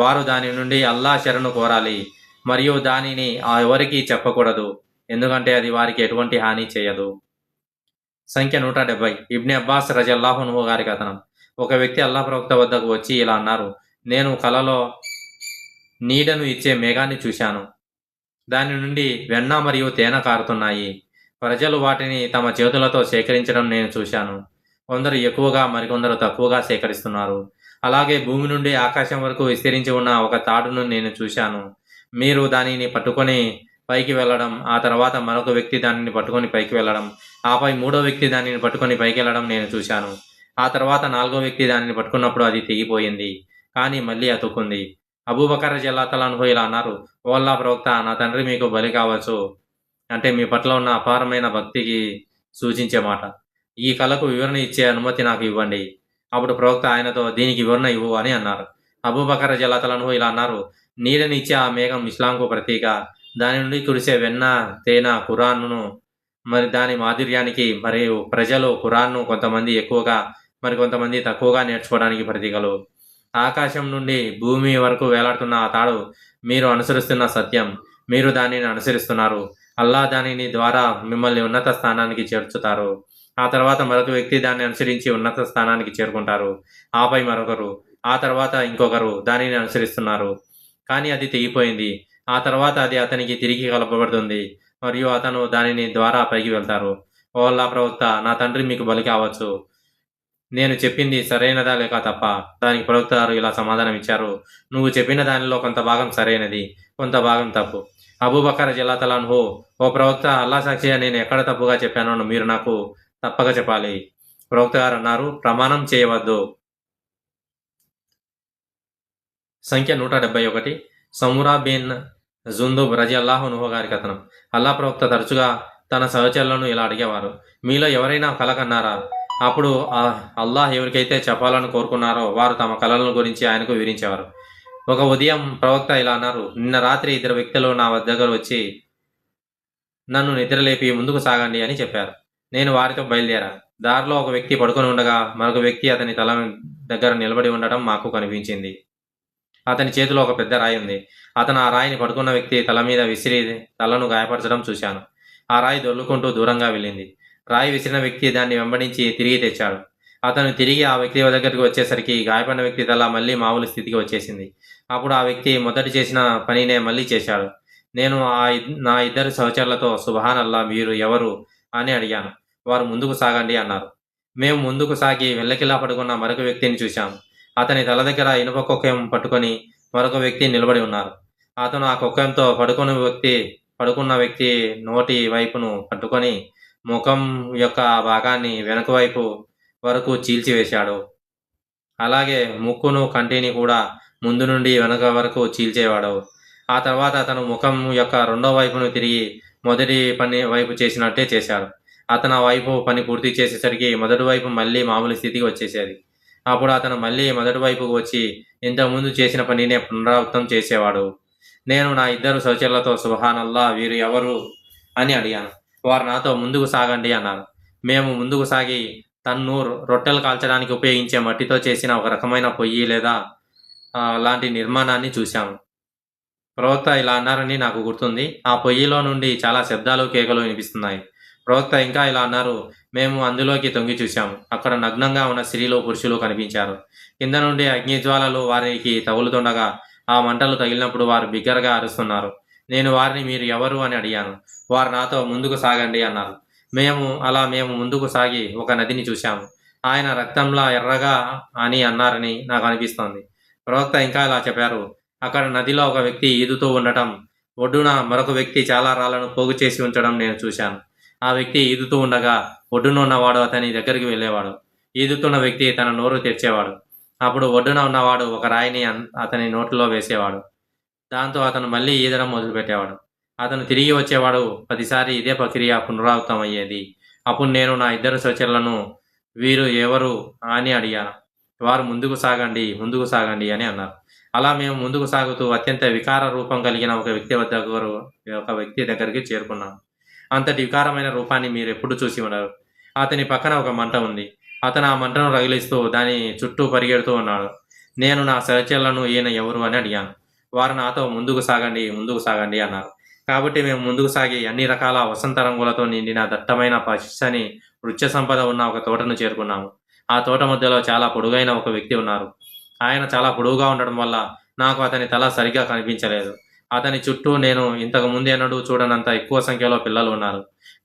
వారు దాని నుండి అల్లాహ్ శరణు కోరాలి మరియు దానిని ఎవరికీ చెప్పకూడదు, ఎందుకంటే అది వారికి ఎటువంటి హాని చేయదు. సంఖ్య 170 ఇబ్న్ అబ్బాస్ రజియల్లాహు అన్హు గారి కథనం. ఒక వ్యక్తి అల్లాహ్ ప్రవక్త వద్దకు వచ్చి ఇలా అన్నారు: నేను కలలో నీడను ఇచ్చే మేఘాన్ని చూశాను. దాని నుండి వెన్న మరియు తేనె కారుతున్నాయి. ప్రజలు వాటిని తమ చేతులతో సేకరించడం నేను చూశాను. కొందరు ఎక్కువగా మరికొందరు తక్కువగా సేకరిస్తున్నారు. అలాగే భూమి నుండి ఆకాశం వరకు విస్తరించి ఉన్న ఒక తాడును నేను చూశాను. మీరు దానిని పట్టుకొని పైకి వెళ్ళడం, ఆ తర్వాత మరొక వ్యక్తి దానిని పట్టుకొని పైకి వెళ్ళడం, ఆపై 3వ వ్యక్తి దానిని పట్టుకొని పైకి వెళ్ళడం నేను చూశాను. ఆ తర్వాత 4వ వ్యక్తి దానిని పట్టుకున్నప్పుడు అది తెగిపోయింది, కానీ మళ్ళీ అతుక్కుంది. అబూబకర్ రజియల్లాహు అన్హు ఇలా అన్నారు: ఓ అల్లాహ్ ప్రవక్త, నా తండ్రి మీకు బలి కావచ్చు. అంటే మీ పట్ల ఉన్న అపారమైన భక్తికి సూచించే మాట. ఈ కళకు వివరణ ఇచ్చే అనుమతి నాకు ఇవ్వండి. అప్పుడు ప్రవక్త ఆయనతో, దీనికి వివరణ ఇవ్వు అని అన్నారు. అబూబకర్ రజియల్లాహు అన్హు ఇలా అన్నారు: నీడని ఇచ్చే ఆ మేఘం ఇస్లాంకు ప్రతీక. దాని నుండి కురిసే వెన్న తేనె ఖురాన్ను మరి దాని మాధుర్యానికి, మరియు ప్రజలు ఖురాన్ను కొంతమంది ఎక్కువగా మరికొంతమంది తక్కువగా నేర్చుకోవడానికి ప్రతీకలు. ఆకాశం నుండి భూమి వరకు వేలాడుతున్న ఆ తాడు మీరు అనుసరిస్తున్న సత్యం. మీరు దానిని అనుసరిస్తున్నారు. అల్లాహ్ దానిని ద్వారా మిమ్మల్ని ఉన్నత స్థానానికి చేర్చుతారు. ఆ తర్వాత మరొక వ్యక్తి దాన్ని అనుసరించి ఉన్నత స్థానానికి చేరుకుంటారు. ఆపై మరొకరు, ఆ తర్వాత ఇంకొకరు దానిని అనుసరిస్తున్నారు. కానీ అది తెగిపోయింది. ఆ తర్వాత అది అతనికి తిరిగి కలపబడుతుంది మరియు అతను దానిని ద్వారా పైకి వెళ్తారు. ఓ అల్లాహ్ ప్రవక్త, నా తండ్రి మీకు బలి కావచ్చు. నేను చెప్పింది సరైనదా లేక తప్ప? దానికి ప్రవక్త గారు ఇలా సమాధానం ఇచ్చారు: నువ్వు చెప్పిన దానిలో కొంత భాగం సరైనది, కొంత భాగం తప్పు. అబూబకర్ రజియల్లాహు అన్హు: ఓ ప్రవక్త, అల్లాహ్ సాక్షిగా నేను ఎక్కడ తప్పుగా చెప్పానో మీరు నాకు తప్పక చెప్పాలి. ప్రవక్త గారు అన్నారు: ప్రమాణం చేయవద్దు. సంఖ్య 171 సమురా బిన్ జుందుబ్ రజియల్లాహు అన్హు గారి కథనం. అల్లాహ్ ప్రవక్త తరచుగా తన సహచరులను ఇలా అడిగేవారు: మీలో ఎవరైనా కల కన్నారా? అప్పుడు అల్లాహ్ ఎవరికైతే చెప్పాలని కోరుకున్నారో వారు తమ కలల గురించి ఆయనకు వివరించేవారు. ఒక ఉదయం ప్రవక్త ఇలా అన్నారు: నిన్న రాత్రి 2 వ్యక్తులు నా దగ్గర వచ్చి నన్ను నిద్రలేపి ముందుకు సాగండి అని చెప్పారు. నేను వారితో బయలుదేరాను. దారిలో ఒక వ్యక్తి పడుకొని ఉండగా మరొక వ్యక్తి అతని తల దగ్గర నిలబడి ఉండటం మాకు కనిపించింది. అతని చేతిలో ఒక పెద్ద రాయి ఉంది. అతను ఆ రాయిని పడుకున్న వ్యక్తి తల మీద విసిరి తలను గాయపరచడం చూశాను. ఆ రాయి దొర్లుకుంటూ దూరంగా వెళ్ళింది. రాయి విసిరిన వ్యక్తి దాన్ని వెంబడించి తిరిగి తెచ్చాడు. అతను తిరిగి ఆ వ్యక్తి దగ్గరికి వచ్చేసరికి గాయపడిన వ్యక్తి తల మళ్ళీ మామూలు స్థితికి వచ్చేసింది. అప్పుడు ఆ వ్యక్తి మొదటి చేసిన పనినే మళ్ళీ చేశాడు. నేను నా 2 సహచరులతో, సుబ్హానల్లాహ్, మీరు ఎవరు అని అడిగాను. వారు ముందుకు సాగండి అన్నారు. మేము ముందుకు సాగి వెల్లకిలా పడుకున్న మరొక వ్యక్తిని చూశాం. అతని తల దగ్గర ఇనుప కొక్కెం పట్టుకొని మరొక వ్యక్తి నిలబడి ఉన్నారు. అతను ఆ కొక్కెంతో పడుకున్న వ్యక్తి నోటి వైపును పట్టుకొని ముఖం యొక్క భాగాన్ని వెనుక వైపు వరకు చీల్చివేశాడు. అలాగే ముక్కును, కంటిని కూడా ముందు నుండి వెనుక వరకు చీల్చేవాడు. ఆ తర్వాత అతను ముఖం యొక్క 2వ వైపును తిరిగి మొదటి పని వైపు చేసినట్టే చేశాడు. అతను ఆ వైపు పని పూర్తి చేసేసరికి మొదటి వైపు మళ్ళీ మామూలు స్థితికి వచ్చేసేది. అప్పుడు అతను మళ్ళీ మొదటి వైపుకు వచ్చి ఇంతకుముందు చేసిన పనినే పునరావృతం చేసేవాడు. నేను నా ఇద్దరు సహచరులతో సుబ్హానల్లా, వీరు ఎవరు అని అడిగాను. వారు నాతో ముందుకు సాగండి అన్నారు. మేము ముందుకు సాగి తన్నూర్, రొట్టెలు కాల్చడానికి ఉపయోగించే మట్టితో చేసిన ఒక రకమైన పొయ్యి లేదా లాంటి నిర్మాణాన్ని చూశాము. ప్రవక్త ఇలా అన్నారని నాకు గుర్తుంది. ఆ పొయ్యిలో నుండి చాలా శబ్దాలు, కేకలు వినిపిస్తున్నాయి. ప్రవక్త ఇంకా ఇలా అన్నారు, మేము అందులోకి తొంగి చూశాము. అక్కడ నగ్నంగా ఉన్న స్త్రీలు, పురుషులు కనిపించారు. కింద నుండి అగ్నిజ్వాలలు వారికి తగులుతుండగా ఆ మంటలు తగిలినప్పుడు వారు బిగ్గరగా అరుస్తున్నారు. నేను వారిని మీరు ఎవరు అని అడిగాను. వారు నాతో ముందుకు సాగండి అన్నారు. మేము ముందుకు సాగి ఒక నదిని చూశాము. ఆయన రక్తంలా ఎర్రగా అని అన్నారని నాకు అనిపిస్తోంది. ప్రవక్త ఇంకా ఇలా చెప్పారు, అక్కడ నదిలో ఒక వ్యక్తి ఈదుతూ ఉండటం, ఒడ్డున మరొక వ్యక్తి చాలా రాళ్లను పోగు చేసి ఉంచడం నేను చూశాను. ఆ వ్యక్తి ఈదుతూ ఉండగా ఒడ్డున ఉన్నవాడు అతని దగ్గరికి వెళ్ళేవాడు. ఈదుతున్న వ్యక్తి తన నోరు తెరిచేవాడు. అప్పుడు ఒడ్డున ఉన్నవాడు ఒక రాయిని అతని నోట్లో వేసేవాడు. దాంతో అతను మళ్ళీ ఈదడం మొదలుపెట్టేవాడు. అతను తిరిగి వచ్చేవాడు. 10 ఇదే ప్రక్రియ పునరావృతం అయ్యేది. అప్పుడు నేను నా ఇద్దరు సహచరులను వీరు ఎవరు అని అడిగాను. వారు ముందుకు సాగండి అని అన్నారు. అలా మేము ముందుకు సాగుతూ అత్యంత వికార రూపం కలిగిన ఒక వ్యక్తి దగ్గరికి చేరుకున్నాము. అంతటి వికారమైన రూపాన్ని మీరు ఎప్పుడు చూసి ఉండరు. అతని పక్కన ఒక మంట ఉంది. అతను ఆ మంటను రగిలిస్తూ దాని చుట్టూ పరిగెడుతూ ఉన్నాడు. నేను నా సహచరులను ఈయన ఎవరు అని అడిగాను. వారు నాతో ముందుకు సాగండి అన్నారు. కాబట్టి మేము ముందుకు సాగి అన్ని రకాల వసంత రంగులతో నిండిన దట్టమైన పచ్చని వృక్ష సంపద ఉన్న ఒక తోటను చేరుకున్నాము. ఆ తోట మధ్యలో చాలా పొడుగైన ఒక వ్యక్తి ఉన్నారు. ఆయన చాలా పొడవుగా ఉండడం వల్ల నాకు అతని తల సరిగ్గా కనిపించలేదు. అతని చుట్టూ నేను ఇంతకు ముందెన్నడూ చూడనంత ఎక్కువ సంఖ్యలో పిల్లలు ఉన్నారు.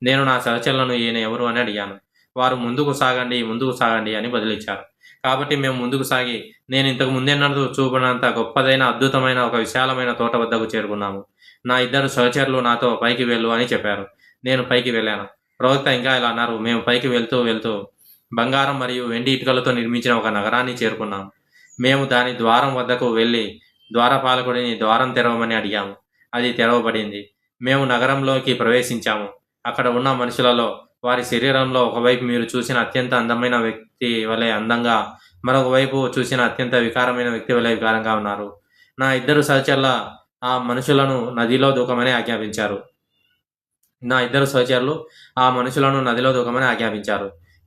నేను నా సహచరులను ఈయన ఎవరు అని అడిగాను. వారు ముందుకు సాగండి అని బదిలిచ్చారు. కాబట్టి మేము ముందుకు సాగి నేను ఇంతకు ముందెన్నడూ చూపనంత గొప్పదైన అద్భుతమైన ఒక విశాలమైన తోట వద్దకు చేరుకున్నాము. నా ఇద్దరు సహచరులు నాతో పైకి వెళ్ళు అని చెప్పారు. నేను పైకి వెళ్ళాను. ప్రవక్త ఇంకా ఇలా అన్నారు, మేము పైకి వెళ్తూ బంగారం మరియు వెండి ఇటుకలతో నిర్మించిన ఒక నగరాన్ని చేరుకున్నాం. మేము దాని ద్వారం వద్దకు వెళ్ళి ద్వారపాలకుడిని ద్వారం తెరవమని అడిగాము. అది తెరవబడింది. మేము నగరంలోకి ప్రవేశించాము. అక్కడ ఉన్న మనుషులలో వారి శరీరంలో ఒకవైపు మీరు చూసిన అత్యంత అందమైన వ్యక్తి వలె అందంగా, మరొక వైపు చూసిన అత్యంత వికారమైన వ్యక్తి వలె వికారంగా ఉన్నారు. నా ఇద్దరు సహచరుల ఆ మనుషులను నదిలో దూకమని ఆజ్ఞాపించారు.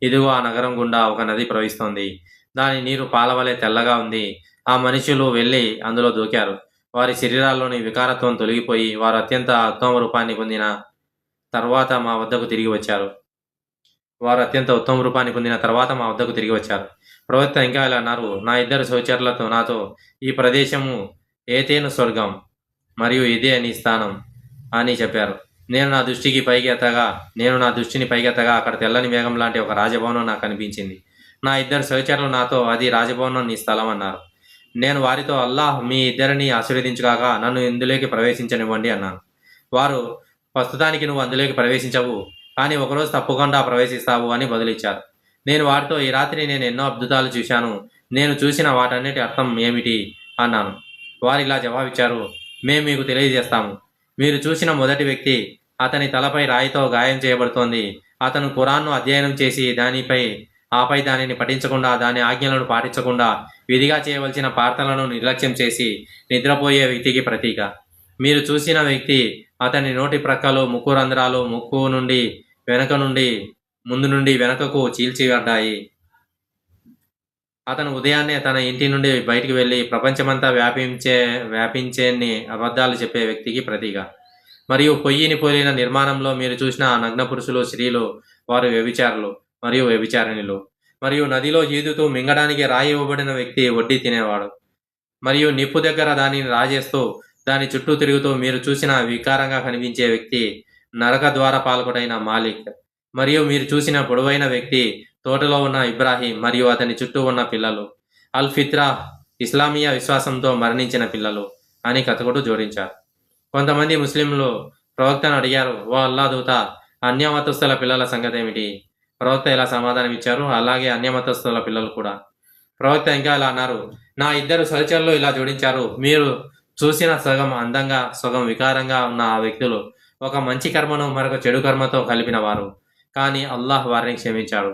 ఇదిగో ఆ నగరం గుండా ఒక నది ప్రవహిస్తోంది. దాని నీరు పాలవలే తెల్లగా ఉంది. ఆ మనుషులు వెళ్ళి అందులో దూకారు. వారి శరీరాల్లోని వికారత్వం తొలగిపోయి వారు అత్యంత ఉత్తమ రూపాన్ని పొందిన తర్వాత మా వద్దకు తిరిగి వచ్చారు. ప్రవక్త ఇంకా ఇలా అన్నారు, నా ఇద్దరు సహచరులతో నాతో ఈ ప్రదేశము ఏతేను స్వర్గం మరియు ఇదే నీ స్థానం అని చెప్పారు. నేను నా దృష్టిని పైకెత్తగా అక్కడ తెల్లని మేఘం లాంటి ఒక రాజభవనం నాకు కనిపించింది. నా ఇద్దరు సహచరులు నాతో అది రాజభవనం, నీ స్థలం అన్నారు. నేను వారితో అల్లాహ్ మీ ఇద్దరిని ఆశీర్వదించుగాక, నన్ను ఇందులోకి ప్రవేశించనివ్వండి అన్నాను. వారు, ప్రస్తుతానికి నువ్వు అందులోకి ప్రవేశించవు, కానీ ఒకరోజు తప్పకుండా ప్రవేశిస్తావు అని బదులిచ్చారు. నేను వారితో, ఈ రాత్రి నేను ఎన్నో అద్భుతాలు చూశాను. నేను చూసిన వాటన్నిటి అర్థం ఏమిటి అన్నాను. వారు ఇలా జవాబిచ్చారు, మేము మీకు తెలియజేస్తాము. మీరు చూసిన మొదటి వ్యక్తి, అతని తలపై రాయితో గాయం చేయబడుతోంది. అతను ఖురాన్ను అధ్యయనం చేసి ఆపై దానిని పఠించకుండా, దాని ఆజ్ఞలను పాటించకుండా, విధిగా చేయవలసిన ప్రార్థనలను నిర్లక్ష్యం చేసి నిద్రపోయే వ్యక్తికి ప్రతీక. మీరు చూసిన వ్యక్తి, అతని నోటి ప్రక్కలు, ముక్కు రంధ్రాలు ముందు నుండి వెనకకు చీల్చిపడ్డాయి. అతను ఉదయాన్నే తన ఇంటి నుండి బయటికి వెళ్ళి ప్రపంచమంతా వ్యాపించేన్ని అబద్ధాలు చెప్పే వ్యక్తికి ప్రతీక. మరియు పొయ్యిని పోలిన నిర్మాణంలో మీరు చూసిన ఆ నగ్న పురుషులు, స్త్రీలు, వారు వ్యభిచారులు మరియు వ్యభిచారిణులు. మరియు నదిలో ఈదుతూ మింగడానికి రాయి ఇవ్వబడిన వ్యక్తి వడ్డీ తినేవాడు. మరియు నిప్పు దగ్గర దానిని రాజేస్తూ దాని చుట్టూ తిరుగుతూ మీరు చూసిన వికారంగా కనిపించే వ్యక్తి నరక ద్వారపాలకుడైన మాలిక్. మరియు మీరు చూసిన పొడవైన వ్యక్తి తోటలో ఉన్న ఇబ్రాహీం మరియు అతని చుట్టూ ఉన్న పిల్లలు. అల్ ఫిత్రా, ఇస్లామీయ విశ్వాసంతో మరణించిన పిల్లలు అని కథకుడు జోడించారు. కొంతమంది ముస్లింలు ప్రవక్తను అడిగారు, ఓ అల్లా దూత, అన్యమతస్థుల పిల్లల సంగతి ఏమిటి? ప్రవక్త ఇలా సమాధానం ఇచ్చారు, అలాగే అన్యమతస్థుల పిల్లలు కూడా. ప్రవక్త ఇంకా ఇలా అన్నారు, నా ఇద్దరు సహచరులు ఇలా జోడించారు, మీరు చూసిన సగం అందంగా సగం వికారంగా ఉన్న ఆ వ్యక్తులు ఒక మంచి కర్మను మరొక చెడు కర్మతో కలిపిన వారు. కానీ అల్లాహ్ వారిని క్షమించాడు.